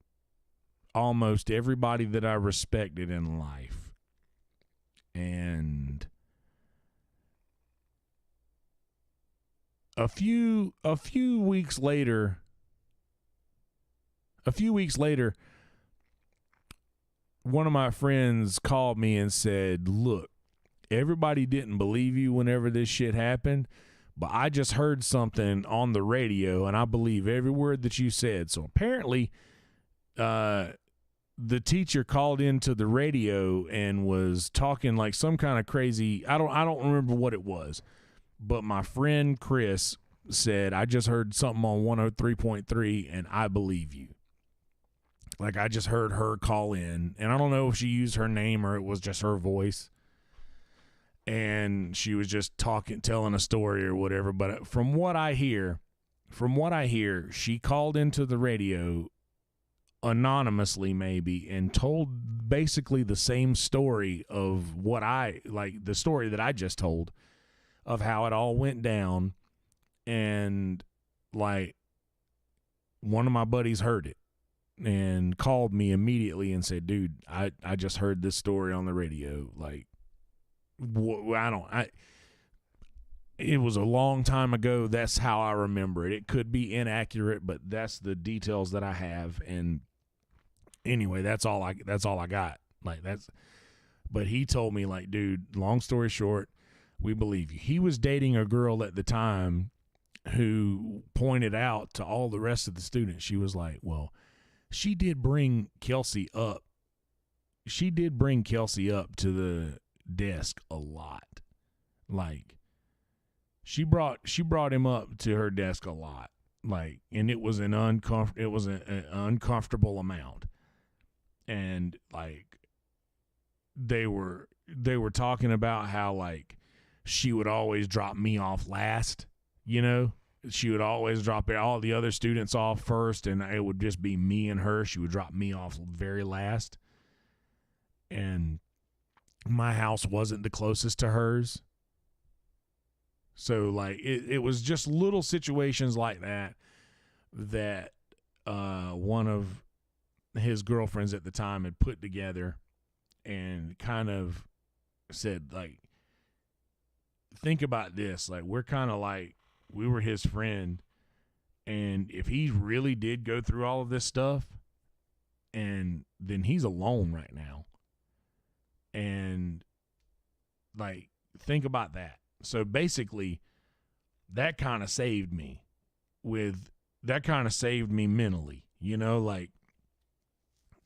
almost everybody that I respected in life. And a few weeks later, one of my friends called me and said, "Look, everybody didn't believe you whenever this shit happened, but I just heard something on the radio, and I believe every word that you said." So apparently, the teacher called into the radio and was talking like some kind of crazy. I don't remember what it was, but my friend Chris said, "I just heard something on 103.3, and I believe you." Like, I just heard her call in, and I don't know if she used her name or it was just her voice. And she was just telling a story or whatever. But from what I hear, she called into the radio anonymously maybe and told basically the same story of the story that I just told of how it all went down. And like, one of my buddies heard it and called me immediately and said, "Dude, I just heard this story on the radio." Like, it was a long time ago. That's how I remember it. It could be inaccurate, but that's the details that I have. And anyway, that's all I got. Like, but he told me, like, "Dude, long story short, we believe you." He was dating a girl at the time who pointed out to all the rest of the students. She was like, "Well, she did bring Kelsey up. She did bring Kelsey up to the desk a lot. Like, she brought him up to her desk a lot. Like, and it was an uncomfortable amount." And like, they were talking about how, like, she would always drop me off last, you know? She would always drop all the other students off first, and it would just be me and her. She would drop me off very last. And my house wasn't the closest to hers. So, like, it was just little situations like that one of his girlfriends at the time had put together and kind of said, like, think about this. Like, we're kind of like, we were his friend, and if he really did go through all of this stuff, and then he's alone right now. And like, think about that. So basically, that kind of saved me mentally, you know, like,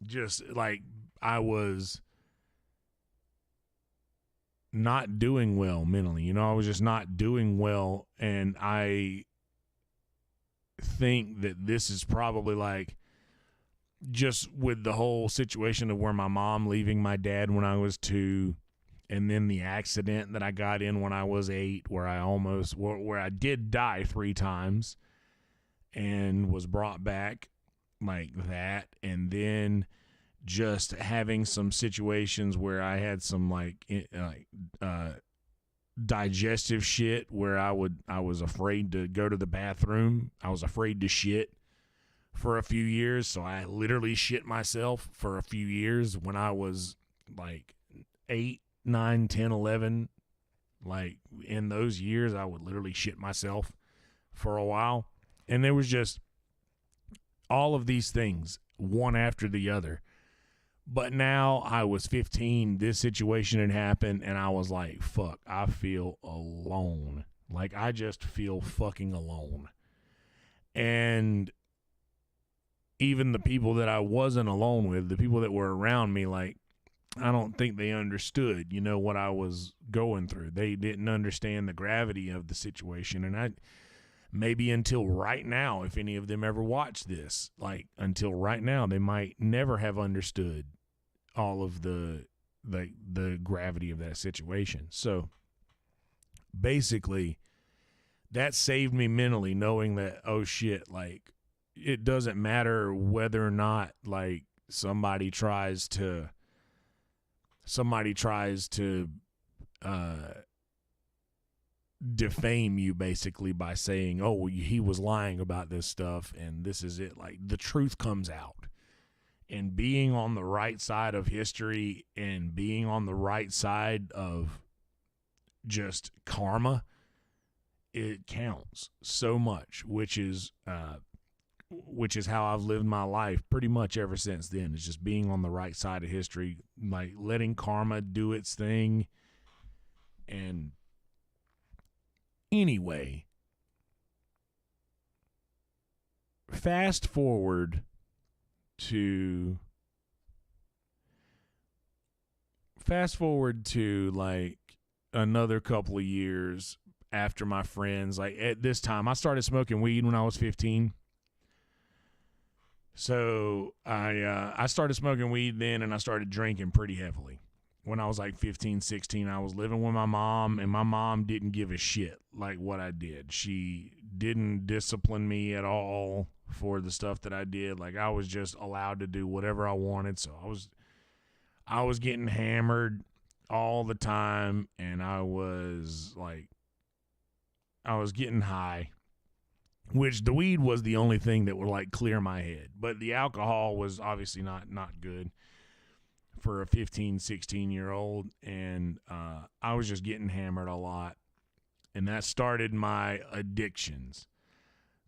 just like, I was not doing well mentally, you know, I was just not doing well. And I think that this is probably like, just with the whole situation of where my mom leaving my dad when I was 2, and then the accident that I got in when I was 8, where I did die 3 times and was brought back like that. And then just having some situations where I had some digestive shit where I was afraid to go to the bathroom. I was afraid to shit for a few years. So I literally shit myself for a few years when I was like 8, 9, 10, 11. Like in those years, I would literally shit myself for a while. And there was just all of these things, one after the other. But now I was 15, this situation had happened, and I was like, fuck, I feel alone. Like, I just feel fucking alone. And even the people that I wasn't alone with, the people that were around me, like, I don't think they understood, you know, what I was going through. They didn't understand the gravity of the situation. And maybe until right now, if any of them ever watch this, like, until right now, they might never have understood all of the gravity of that situation. So basically, that saved me mentally, knowing that, oh shit, like, it doesn't matter whether or not, like, somebody tries to defame you, basically, by saying, oh, well, he was lying about this stuff and this is it. Like, the truth comes out. And being on the right side of history and being on the right side of just karma, it counts so much, which is how I've lived my life pretty much ever since then. It's just being on the right side of history, like letting karma do its thing. And anyway, fast forward to like another couple of years after my friends. Like, at this time, I started smoking weed when I was 15. So I started smoking weed then, and I started drinking pretty heavily. When I was like 15, 16, I was living with my mom, and my mom didn't give a shit like what I did. She didn't discipline me at all for the stuff that I did. Like, I was just allowed to do whatever I wanted. So I was getting hammered all the time, and I was getting high, which the weed was the only thing that would like clear my head. But the alcohol was obviously not good for a 15, 16-year-old. And I was just getting hammered a lot. And that started my addictions.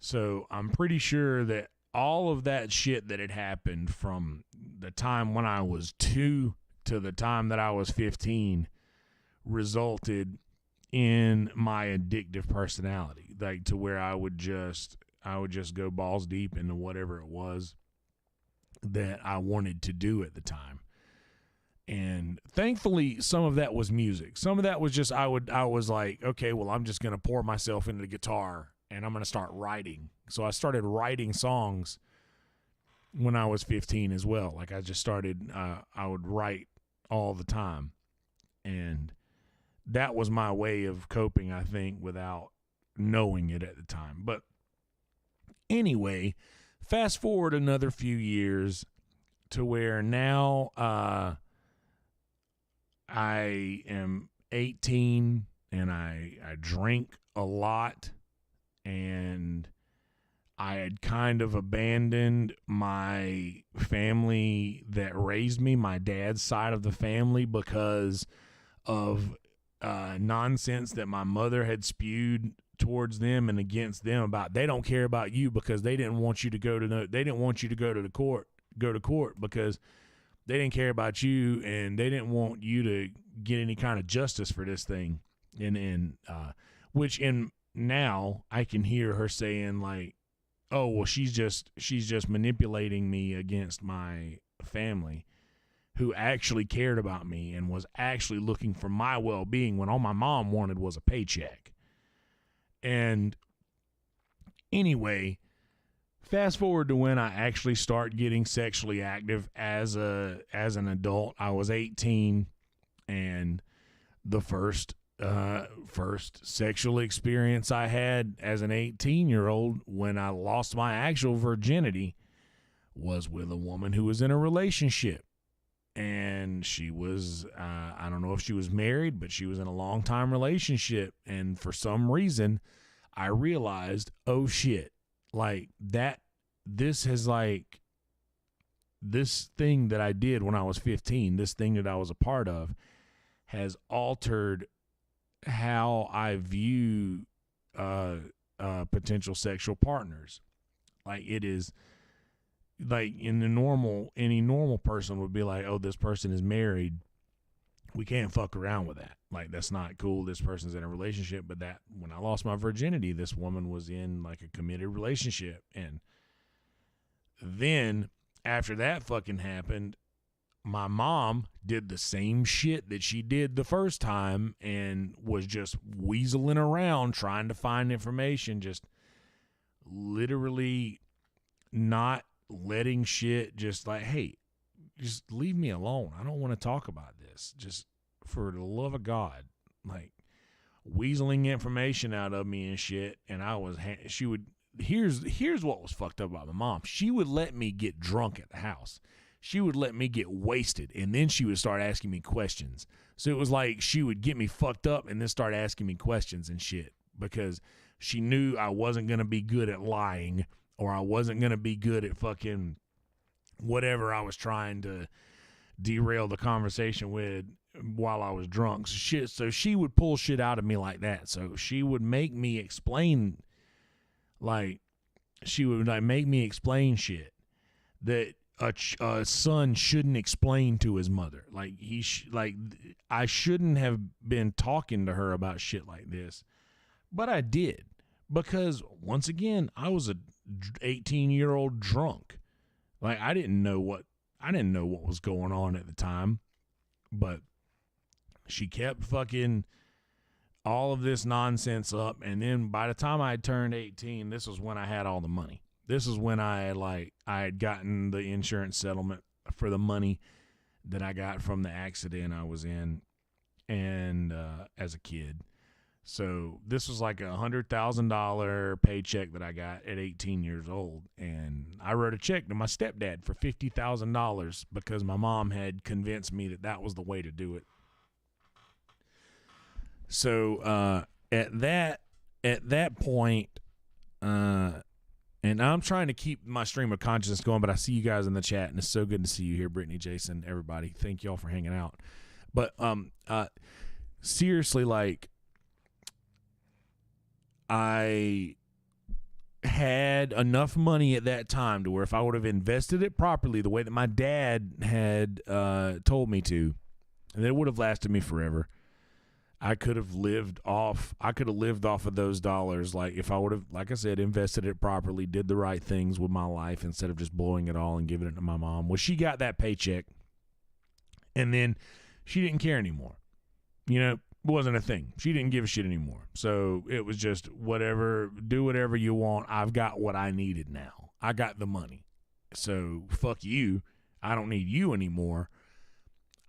So I'm pretty sure that all of that shit that had happened from the time when I was 2 to the time that I was 15 resulted in my addictive personality, like to where I would just go balls deep into whatever it was that I wanted to do at the time. And thankfully, some of that was music. Some of that was just I was like, okay, well, I'm just going to pour myself into the guitar and I'm going to start writing. So I started writing songs when I was 15 as well. Like, I just started, I would write all the time. And that was my way of coping, I think, without knowing it at the time. But anyway, fast forward another few years to where now I am 18 and I drink a lot, and I had kind of abandoned my family that raised me, my dad's side of the family, because of nonsense that my mother had spewed towards them and against them about they don't care about you because they didn't want you to go to court because they didn't care about you and they didn't want you to get any kind of justice for this thing. And which now I can hear her saying, like, oh, well, she's just manipulating me against my family, who actually cared about me and was actually looking for my well-being when all my mom wanted was a paycheck. And anyway, fast forward to when I actually start getting sexually active as an adult. I was 18, and the first sexual experience I had as an 18-year-old when I lost my actual virginity was with a woman who was in a relationship. And she was, I don't know if she was married, but she was in a long-time relationship. And for some reason, I realized, oh shit, like this has like, this thing that I did when I was 15, this thing that I was a part of, has altered how I view potential sexual partners. Like, it is like any normal person would be like, oh, this person is married, we can't fuck around with that. Like, that's not cool. This person's in a relationship. But that, when I lost my virginity, this woman was in like a committed relationship. And then after that fucking happened, my mom did the same shit that she did the first time and was just weaseling around trying to find information, just literally not letting shit, just like, hey, just leave me alone. I don't want to talk about this. Just for the love of God, like weaseling information out of me and shit. And she would, here's what was fucked up about my mom. She would let me get drunk at the house. She would let me get wasted, and then she would start asking me questions. So it was like she would get me fucked up and then start asking me questions and shit, because she knew I wasn't going to be good at lying, or I wasn't going to be good at fucking whatever I was trying to derail the conversation with while I was drunk. So she would pull shit out of me like that. So she would make me explain, like, she would like make me explain shit that a son shouldn't explain to his mother. Like, I shouldn't have been talking to her about shit like this, but I did, because once again, I was a 18-year-old drunk. Like, I didn't know what was going on at the time, but she kept fucking all of this nonsense up. And then by the time I had turned 18, this was when I had all the money. This is when I had gotten the insurance settlement for the money that I got from the accident I was in, and as a kid. So this was like $100,000 paycheck that I got at 18 years old, and I wrote a check to my stepdad for $50,000 because my mom had convinced me that was the way to do it. So at that point, and I'm trying to keep my stream of consciousness going, but I see you guys in the chat, and it's so good to see you here, Brittany, Jason, everybody. Thank y'all for hanging out. But seriously, like, I had enough money at that time to where if I would have invested it properly, the way that my dad had told me to, and it would have lasted me forever. I could have lived off of those dollars. Like, if I would have, like I said, invested it properly, did the right things with my life instead of just blowing it all and giving it to my mom. Well, she got that paycheck, and then she didn't care anymore. You know, it wasn't a thing. She didn't give a shit anymore. So it was just whatever, do whatever you want. I've got what I needed now. I got the money. So fuck you. I don't need you anymore.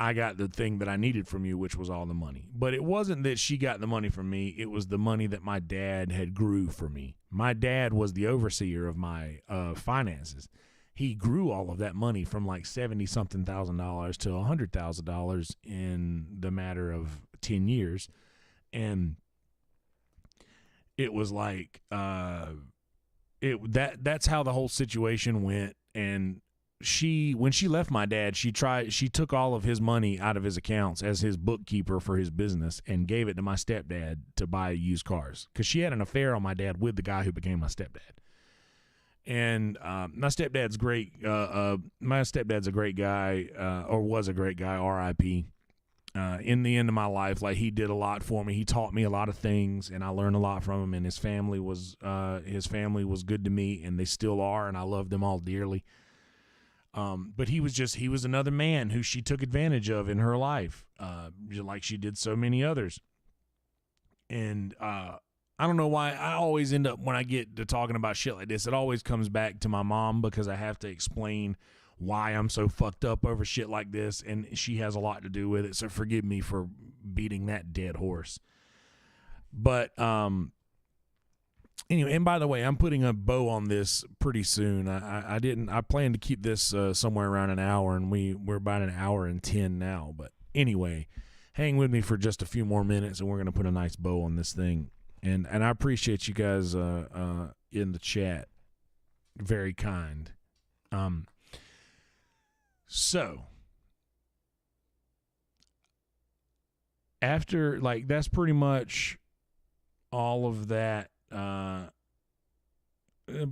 I got the thing that I needed from you, which was all the money. But it wasn't that she got the money from me. It was the money that my dad had grew for me. My dad was the overseer of my finances. He grew all of that money from like $70-something thousand to $100,000 in the matter of 10 years. And it was like that's how the whole situation went. And when she left my dad, she took all of his money out of his accounts as his bookkeeper for his business and gave it to my stepdad to buy used cars, because she had an affair on my dad with the guy who became my stepdad. And my stepdad's great. My stepdad's a great guy, or was a great guy, R.I.P. In the end of my life, like, he did a lot for me. He taught me a lot of things, and I learned a lot from him. And his family was good to me, and they still are, and I love them all dearly. But he was another man who she took advantage of in her life, like she did so many others. And I don't know why I always end up, when I get to talking about shit like this, it always comes back to my mom, because I have to explain why I'm so fucked up over shit like this, and she has a lot to do with it. So forgive me for beating that dead horse. But anyway, and by the way, I'm putting a bow on this pretty soon. I plan to keep this somewhere around an hour, and we're about an hour and 10 now. But anyway, hang with me for just a few more minutes, and we're gonna put a nice bow on this thing. And I appreciate you guys in the chat. very kind. So after, like, that's pretty much all of that,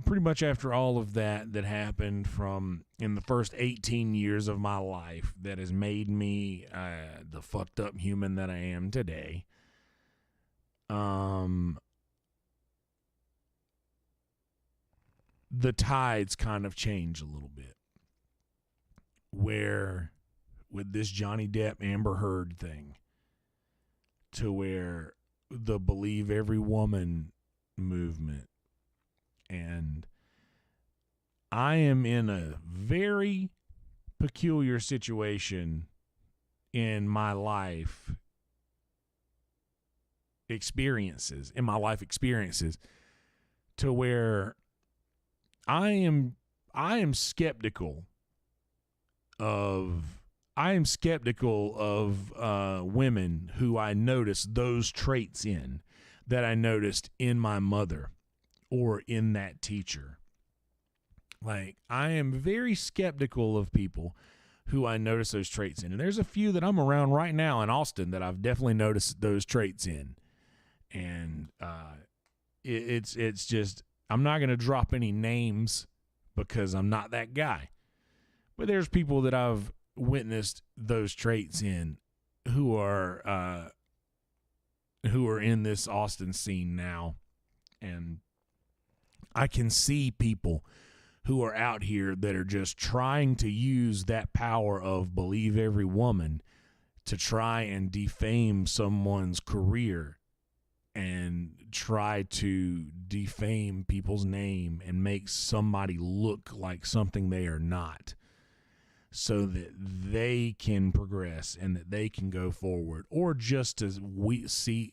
pretty much after all of that happened from in the first 18 years of my life that has made me the fucked up human that I am today. The tides kind of change a little bit, where with this Johnny Depp Amber Heard thing, to where the Believe Every Woman movement, and I am in a very peculiar situation in my life experiences, to where I am skeptical of women who I notice those traits in, that I noticed in my mother or in that teacher. Like, I am very skeptical of people who I notice those traits in. And there's a few that I'm around right now in Austin that I've definitely noticed those traits in. And it's just, I'm not going to drop any names because I'm not that guy. But there's people that I've witnessed those traits in who are in this Austin scene now. And I can see people who are out here that are just trying to use that power of Believe Every Woman to try and defame someone's career and try to defame people's name and make somebody look like something they are not, so that they can progress and that they can go forward, or just to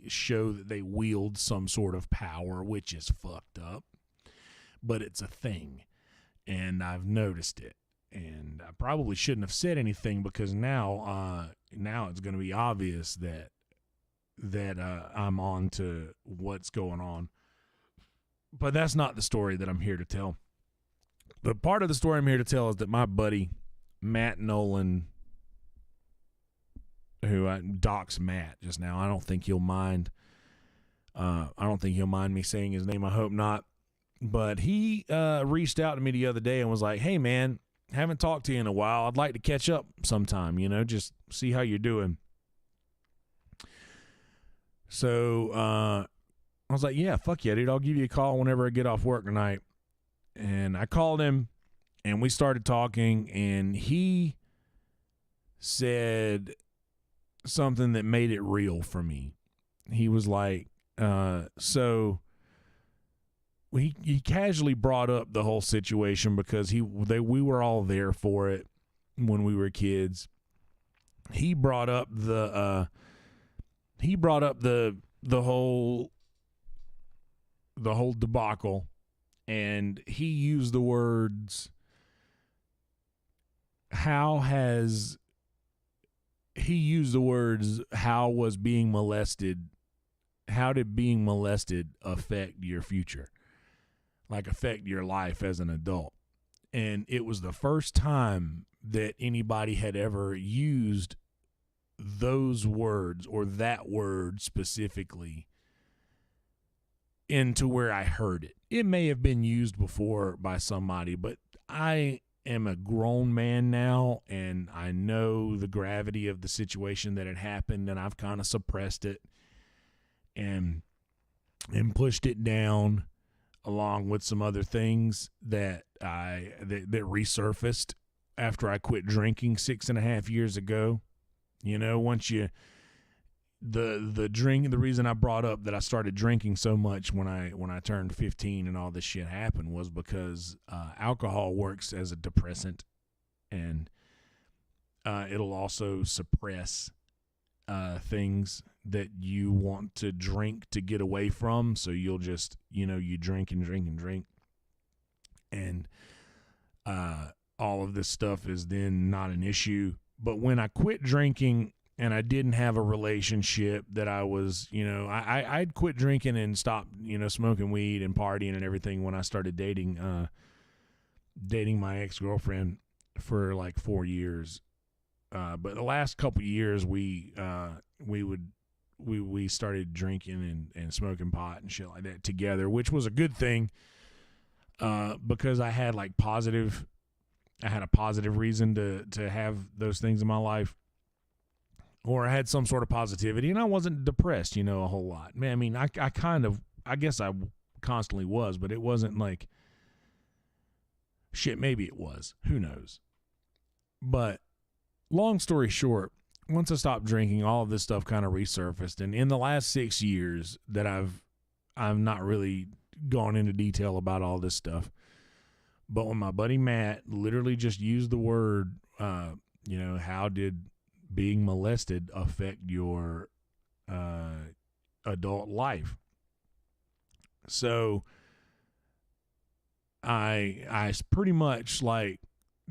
show that they wield some sort of power, which is fucked up, but it's a thing. And I've noticed it, and I probably shouldn't have said anything, because now it's going to be obvious that I'm on to what's going on. But that's not the story that I'm here to tell. The part of the story I'm here to tell is that my buddy Matt Nolan, who I doxed Matt just now, I don't think he'll mind. I don't think he'll mind me saying his name. I hope not. But he reached out to me the other day and was like, "Hey, man, haven't talked to you in a while. I'd like to catch up sometime, just see how you're doing." So I was like, "Yeah, fuck yeah, dude. I'll give you a call whenever I get off work tonight." And I called him, and we started talking, and he said something that made it real for me. He was like, he casually brought up the whole situation because we were all there for it when we were kids. He brought up the whole debacle, and he used the words, how did being molested affect your future? Like, affect your life as an adult. And it was the first time that anybody had ever used those words, or that word specifically, into where I heard it. It may have been used before by somebody, but I am a grown man now, and I know the gravity of the situation that had happened, and I've kind of suppressed it and pushed it down, along with some other things that resurfaced after I quit drinking 6.5 years ago. Once the reason I brought up that I started drinking so much when I turned 15 and all this shit happened was because alcohol works as a depressant, and it'll also suppress things that you want to drink to get away from. So you'll just, you drink and drink and drink. And all of this stuff is then not an issue. But when I quit drinking and I didn't have a relationship that I was, I'd quit drinking and stopped, smoking weed and partying and everything when I started dating dating my ex-girlfriend for like 4 years. But the last couple of years we started drinking and smoking pot and shit like that together, which was a good thing. Because I had a positive reason to have those things in my life, or I had some sort of positivity, and I wasn't depressed, a whole lot. Man, I mean, I guess I constantly was, but it wasn't like shit. Maybe it was, who knows? But long story short, once I stopped drinking, all of this stuff kind of resurfaced, and in the last 6 years that I've not really gone into detail about all this stuff, but when my buddy Matt literally just used the word, how did being molested affect your adult life? So I pretty much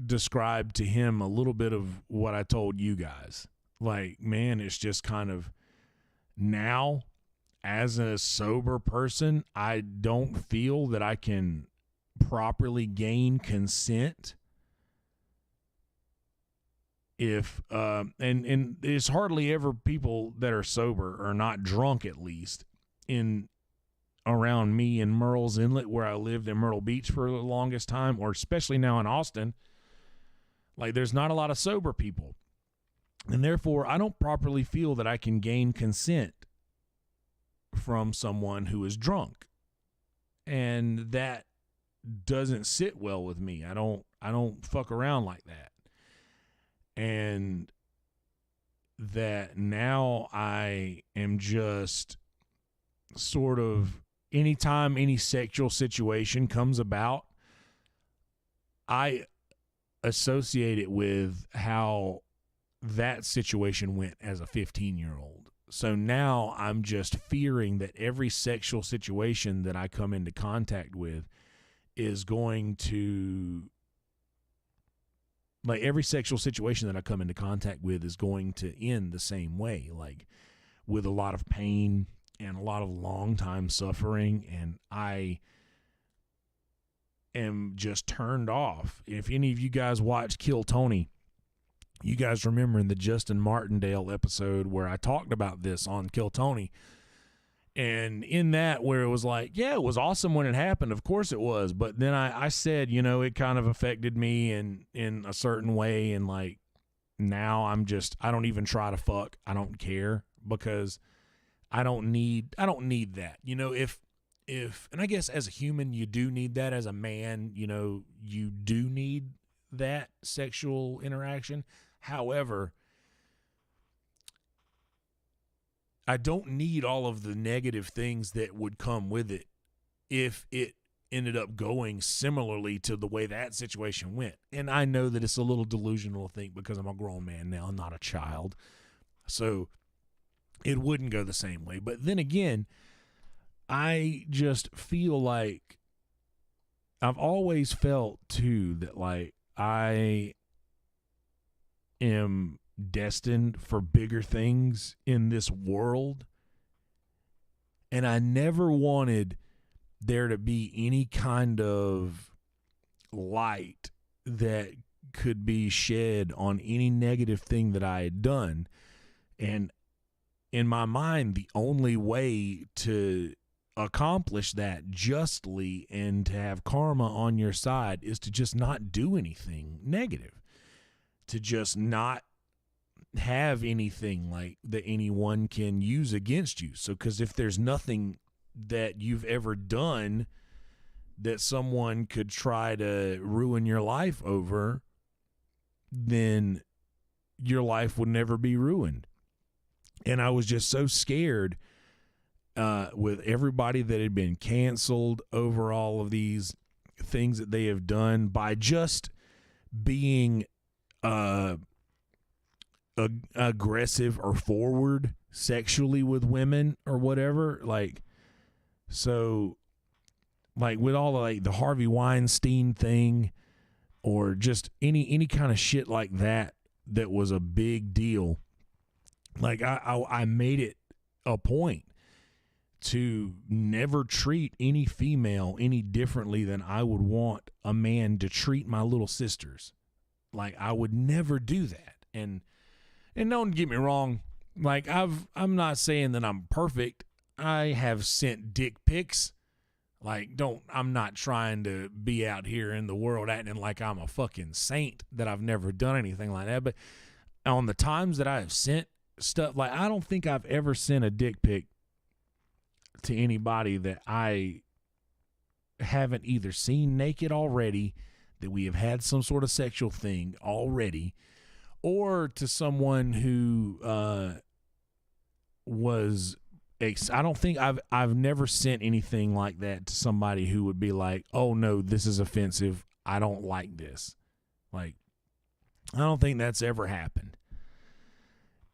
described to him a little bit of what I told you guys. Man, it's just kind of now, as a sober person, I don't feel that I can properly gain consent if and it's hardly ever people that are sober or not drunk, at least in around me in Murrells Inlet, where I lived in Myrtle Beach for the longest time, or especially now in Austin. There's not a lot of sober people, and therefore I don't properly feel that I can gain consent from someone who is drunk, and that doesn't sit well with me. I don't fuck around like that. And that now I am just sort of, anytime any sexual situation comes about, I associate it with how that situation went as a 15-year-old. So now I'm just fearing that every sexual situation that I come into contact with is going to, every sexual situation that I come into contact with is going to end the same way, with a lot of pain and a lot of long time suffering. And I am just turned off. If any of you guys watch Kill Tony, you guys remember in the Justin Martindale episode where I talked about this on Kill Tony. And in that, where it was it was awesome when it happened. Of course it was. But then I said, it kind of affected me in a certain way. And now I don't even try to fuck. I don't care, because I don't need that. And I guess as a human, you do need that. As a man, you do need that sexual interaction. However, I don't need all of the negative things that would come with it if it ended up going similarly to the way that situation went. And I know that it's a little delusional to think, because I'm a grown man now, I'm not a child. So it wouldn't go the same way. But then again, I just feel like I've always felt too that I am destined for bigger things in this world, and I never wanted there to be any kind of light that could be shed on any negative thing that I had done. And in my mind, the only way to accomplish that justly and to have karma on your side is to just not do anything negative, to just not have anything that anyone can use against you. So, because if there's nothing that you've ever done that someone could try to ruin your life over, then your life would never be ruined. And I was just so scared with everybody that had been canceled over all of these things that they have done by just being aggressive or forward sexually with women or whatever. So with all the Harvey Weinstein thing, or just any kind of shit like that was a big deal. I made it a point to never treat any female any differently than I would want a man to treat my little sisters. Like, I would never do that. And don't get me wrong, like, I'm not saying that I'm perfect. I have sent dick pics. Like, I'm not trying to be out here in the world acting like I'm a fucking saint, that I've never done anything like that. But on the times that I have sent stuff, like, I don't think I've ever sent a dick pic to anybody that I haven't either seen naked already, that we have had some sort of sexual thing already, or to someone who I don't think I've never sent anything like that to somebody who would be like, oh no, this is offensive, I don't like this. Like, I don't think that's ever happened.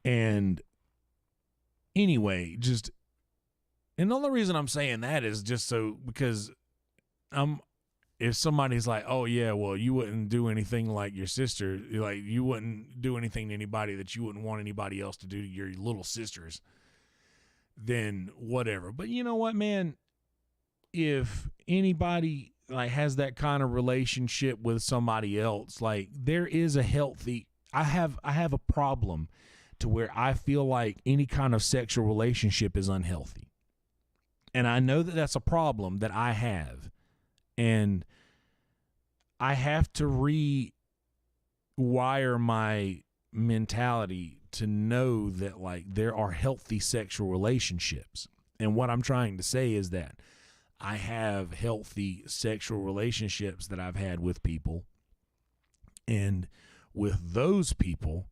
And anyway, and the only reason I'm saying that is just so, because if somebody's like, oh yeah, well, you wouldn't do anything like your sister, like, you wouldn't do anything to anybody that you wouldn't want anybody else to do to your little sisters, then whatever. But you know what, man? If anybody like has that kind of relationship with somebody else, like, there is a healthy, I have a problem to where I feel like any kind of sexual relationship is unhealthy. And I know that that's a problem that I have. And I have to rewire my mentality to know that, like, there are healthy sexual relationships. And what I'm trying to say is that I have healthy sexual relationships that I've had with people. And with those people,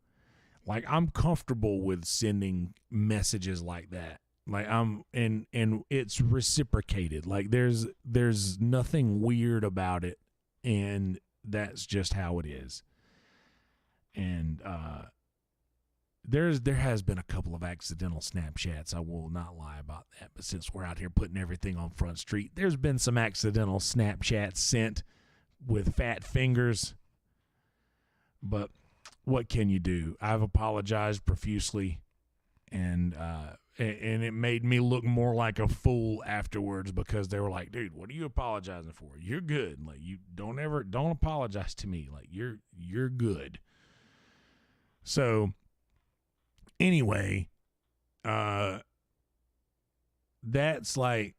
like, I'm comfortable with sending messages like that. Like, and it's reciprocated. Like, there's nothing weird about it, and that's just how it is. And there has been a couple of accidental Snapchats. I will not lie about that. But since we're out here putting everything on Front Street, there's been some accidental Snapchats sent with fat fingers. But what can you do? I've apologized profusely, and it made me look more like a fool afterwards, because they were like, dude, what are you apologizing for? You're good. Like, you don't apologize to me. Like, you're good. So anyway, that's like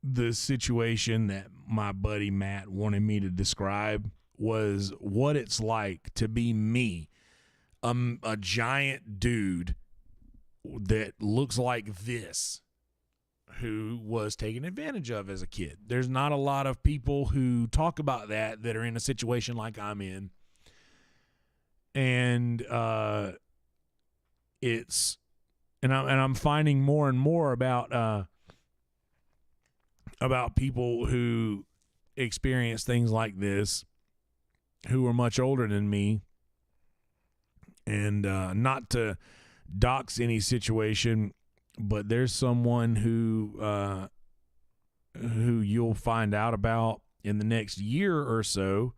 the situation that my buddy Matt wanted me to describe, was what it's like to be me, a giant dude that looks like this, who was taken advantage of as a kid. There's not a lot of people who talk about that are in a situation like I'm in. And I'm finding more and more about people who experience things like this, who are much older than me. And not to dox any situation, but there's someone who you'll find out about in the next year or so,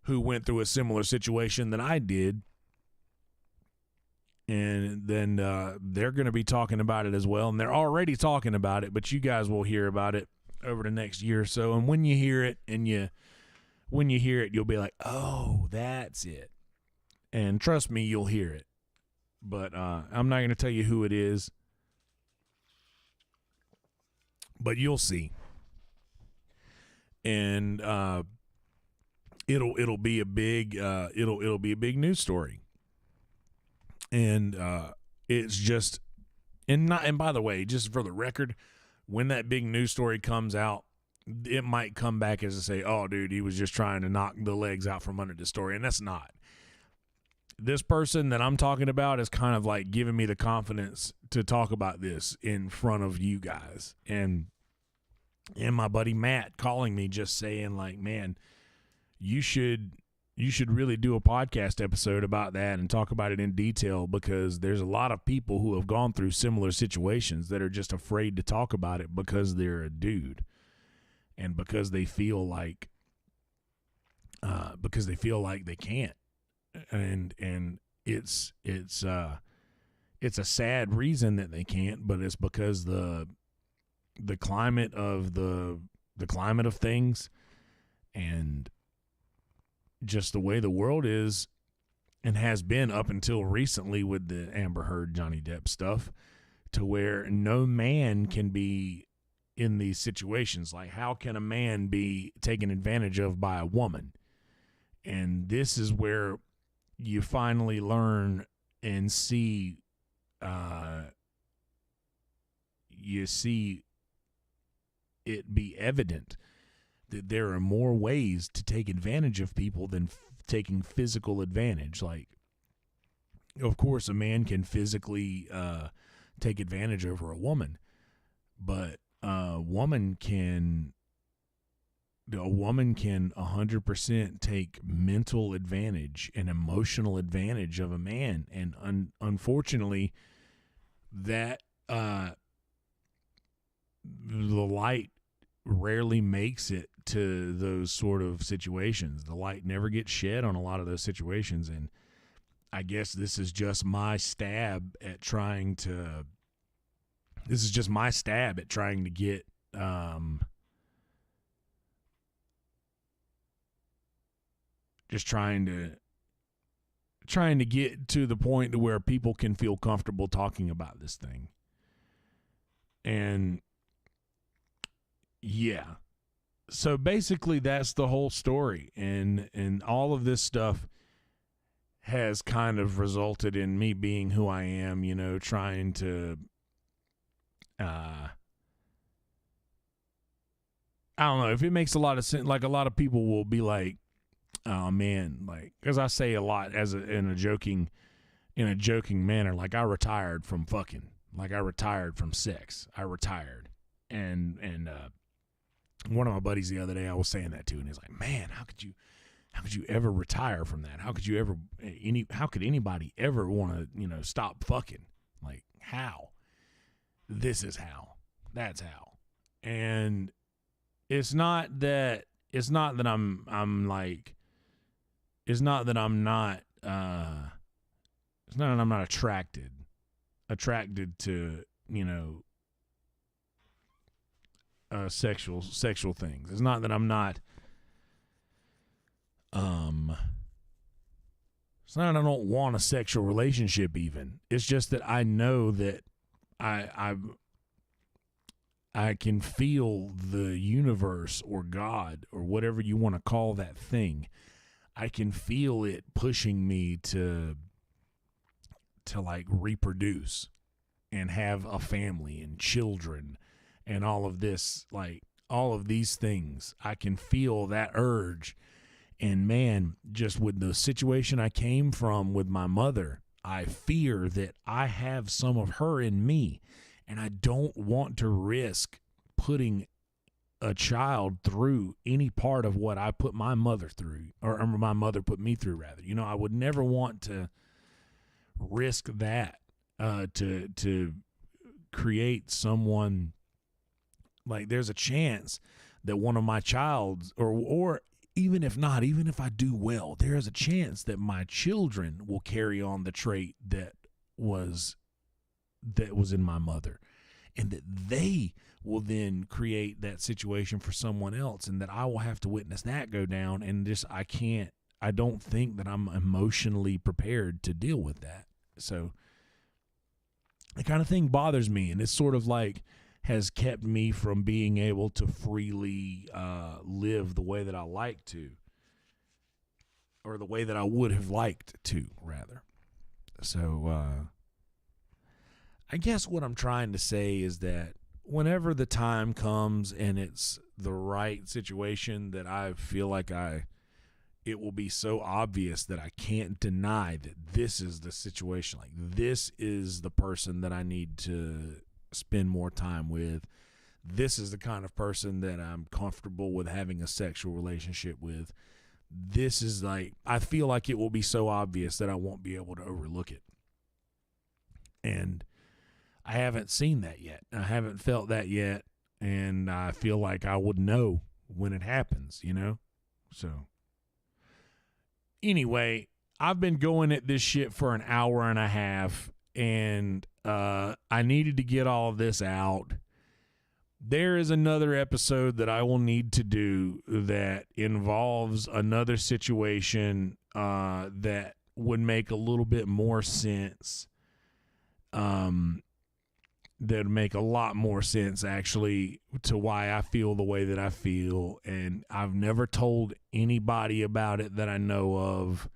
who went through a similar situation that I did. And then they're going to be talking about it as well. And they're already talking about it, but you guys will hear about it over the next year or so. And when you hear it, you'll be like, oh, that's it. And trust me, you'll hear it. But I'm not going to tell you who it is. But you'll see. And it'll be a big it'll be a big news story. And it's just, and by the way, just for the record, when that big news story comes out, it might come back as to say, oh, dude, he was just trying to knock the legs out from under the story. And that's not. This person that I'm talking about is kind of like giving me the confidence to talk about this in front of you guys. And my buddy Matt calling me, just saying, like, man, you should really do a podcast episode about that and talk about it in detail, because there's a lot of people who have gone through similar situations that are just afraid to talk about it because they're a dude, and because they feel like they can't. And it's it's a sad reason that they can't, but it's because the climate of the climate of things and just the way the world is and has been up until recently with the Amber Heard Johnny Depp stuff, to where no man can be in these situations. Like, how can a man be taken advantage of by a woman? And this is where you finally learn and see, you see it be evident that there are more ways to take advantage of people than taking physical advantage. Like, of course, a man can physically take advantage over a woman, but a woman can 100% take mental advantage and emotional advantage of a man. And unfortunately, that the light rarely makes it to those sort of situations. The light never gets shed on a lot of those situations. And I guess this is just my stab at trying to get just trying to get to the point to where people can feel comfortable talking about this thing. And yeah. So basically that's the whole story. And all of this stuff has kind of resulted in me being who I am, you know, trying to I don't know if it makes a lot of sense. Like, a lot of people will be like, oh man, like, because I say a lot in a joking manner, like, I retired from fucking, like, I retired from sex. I retired. And one of my buddies the other day, I was saying that to, and he's like, man, how could you ever retire from that? How could anybody ever want to, you know, stop fucking? Like, how? This is how. That's how. And it's not that I'm not attracted to, you know, sexual things. It's not that I'm not it's not that I don't want a sexual relationship even. It's just that I know that I can feel the universe or God or whatever you want to call that thing. I can feel it pushing me to like reproduce and have a family and children and all of this, like all of these things. I can feel that urge. And man, just with the situation I came from with my mother, I fear that I have some of her in me, and I don't want to risk putting a child through any part of what I put my mother through, or my mother put me through, rather. You know, I would never want to risk that to create someone. Like, there's a chance that one of my child's, or even if not, even if I do well, there is a chance that my children will carry on the trait that was in my mother, and that they will then create that situation for someone else, and that I will have to witness that go down. And just, I don't think that I'm emotionally prepared to deal with that. So the kind of thing bothers me, and it's sort of like has kept me from being able to freely live the way that I like to, or the way that I would have liked to, rather. So I guess what I'm trying to say is that whenever the time comes and it's the right situation, that I feel like it will be so obvious that I can't deny that this is the situation. Like, this is the person that I need to spend more time with. This is the kind of person that I'm comfortable with having a sexual relationship with. This is like, I feel like it will be so obvious that I won't be able to overlook it. And I haven't seen that yet. I haven't felt that yet. And I feel like I would know when it happens, you know? So anyway, I've been going at this shit for an hour and a half, and I needed to get all of this out. There is another episode that I will need to do that involves another situation that would make a little bit more sense. That would make a lot more sense, actually, to why I feel the way that I feel. And I've never told anybody about it that I know of.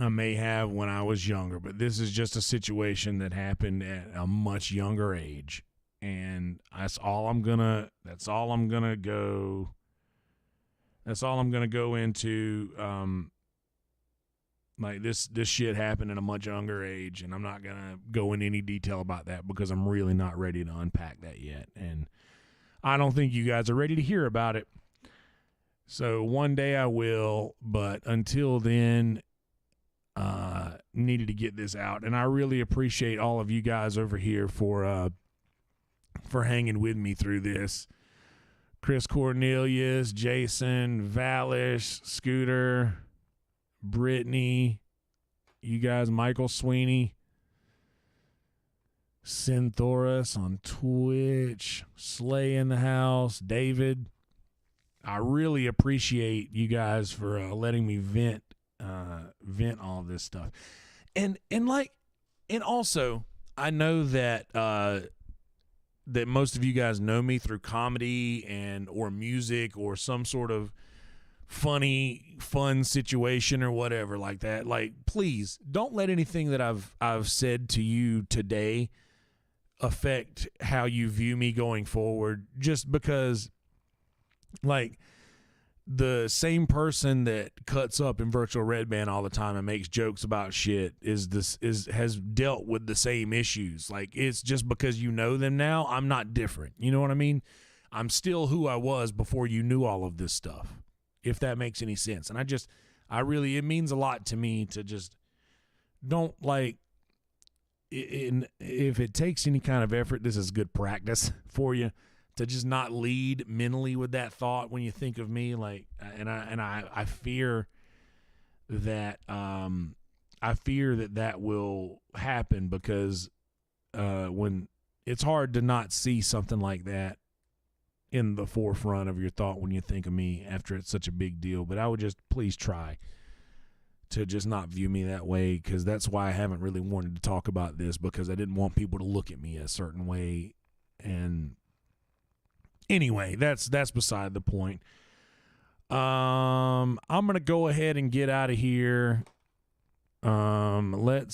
I may have when I was younger, but this is just a situation that happened at a much younger age, and that's all I'm gonna go into. Like this shit happened at a much younger age, and I'm not gonna go in any detail about that because I'm really not ready to unpack that yet, and I don't think you guys are ready to hear about it. So one day I will, but until then, needed to get this out. And I really appreciate all of you guys over here for hanging with me through this. Chris Cornelius, Jason, Valish, Scooter, Brittany, you guys, Michael Sweeney, Synthoris on Twitch, Slay in the house, David. I really appreciate you guys for letting me vent all this stuff. And also I know that that most of you guys know me through comedy or music or some sort of fun situation or whatever like that. Like, please don't let anything that I've said to you today affect how you view me going forward, just because, like, the same person that cuts up in Virtual Red Band all the time and makes jokes about shit has dealt with the same issues. Like, it's just because you know them now, I'm not different. You know what I mean? I'm still who I was before you knew all of this stuff, if that makes any sense. And it means a lot to me to just don't, like, if it takes any kind of effort, this is good practice for you to just not lead mentally with that thought when you think of me. Like, and I fear that that will happen, because when it's hard to not see something like that in the forefront of your thought when you think of me after it's such a big deal. But I would just please try to just not view me that way, because that's why I haven't really wanted to talk about this, because I didn't want people to look at me a certain way. And anyway, that's beside the point. I'm going to go ahead and get out of here. I'll let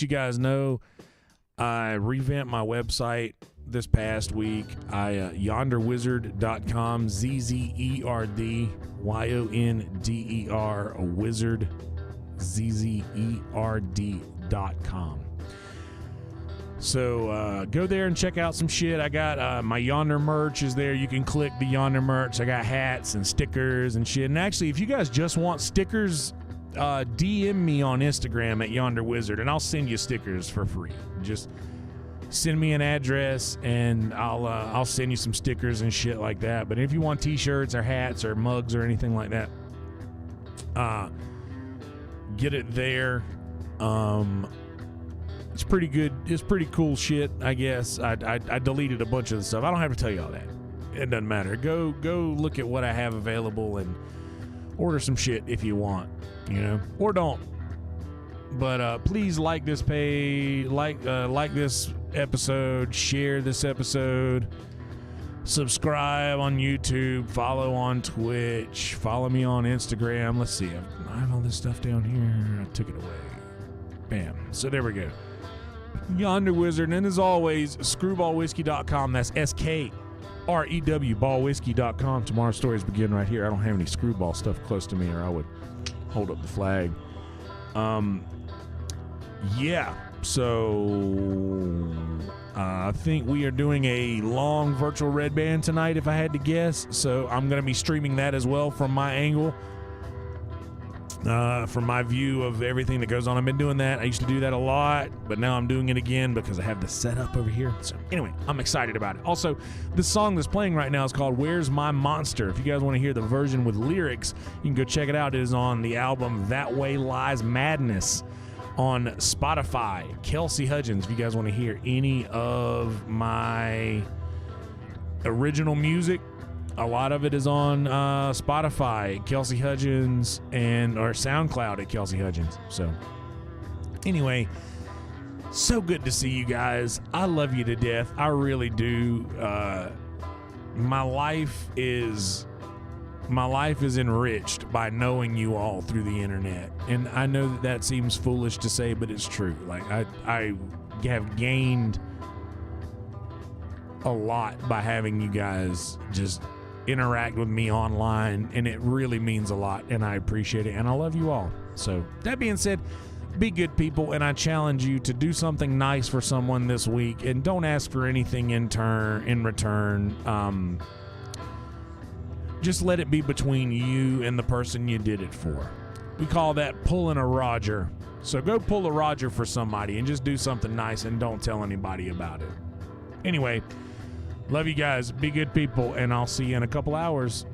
you guys know I revamped my website this past week. Yonderwizard.com, ZZERDYONDER, wizard, ZZERD.com. So go there and check out some shit. I got my Yonder merch is there. You can click the Yonder merch. I got hats and stickers and shit. And actually, if you guys just want stickers, DM me on Instagram at Yonder Wizard, and I'll send you stickers for free. Just send me an address, and I'll send you some stickers and shit like that. But if you want T-shirts or hats or mugs or anything like that, get it there. It's pretty good. It's pretty cool shit, I guess. I deleted a bunch of the stuff. I don't have to tell you all that. It doesn't matter. Go look at what I have available and order some shit if you want, or don't. But please like this page, like this episode, share this episode, subscribe on YouTube, follow on Twitch, follow me on Instagram. Let's see, I have all this stuff down here. I took it away. Bam. So there we go. Yonder Wizard, and as always, screwballwhiskey.com. That's SKREW, ballwhiskey.com. Tomorrow's stories begin right here. I don't have any screwball stuff close to me, or I would hold up the flag. Yeah, so I think we are doing a long virtual Red Band tonight, if I had to guess. So I'm going to be streaming that as well from my angle. from my view of everything that goes on. I've been doing that. I used to do that a lot, but now I'm doing it again because I have the setup over here. So anyway, I'm excited about it. Also, the song that's playing right now is called Where's My Monster? If you guys want to hear the version with lyrics, you can go check it out. It is on the album That Way Lies Madness on Spotify. Kelsey Hudgins, if you guys want to hear any of my original music, a lot of it is on Spotify, Kelsey Hudgins, or SoundCloud at Kelsey Hudgins. So anyway, so good to see you guys. I love you to death. I really do. My life is enriched by knowing you all through the internet. And I know that seems foolish to say, but it's true. Like I have gained a lot by having you guys just interact with me online, and it really means a lot, and I appreciate it, and I love you all. So that being said, be good people, and I challenge you to do something nice for someone this week, and don't ask for anything in return. Just let it be between you and the person you did it for. We call that pulling a Roger. So go pull a Roger for somebody and just do something nice, and don't tell anybody about it. Anyway, love you guys. Be good people, and I'll see you in a couple hours.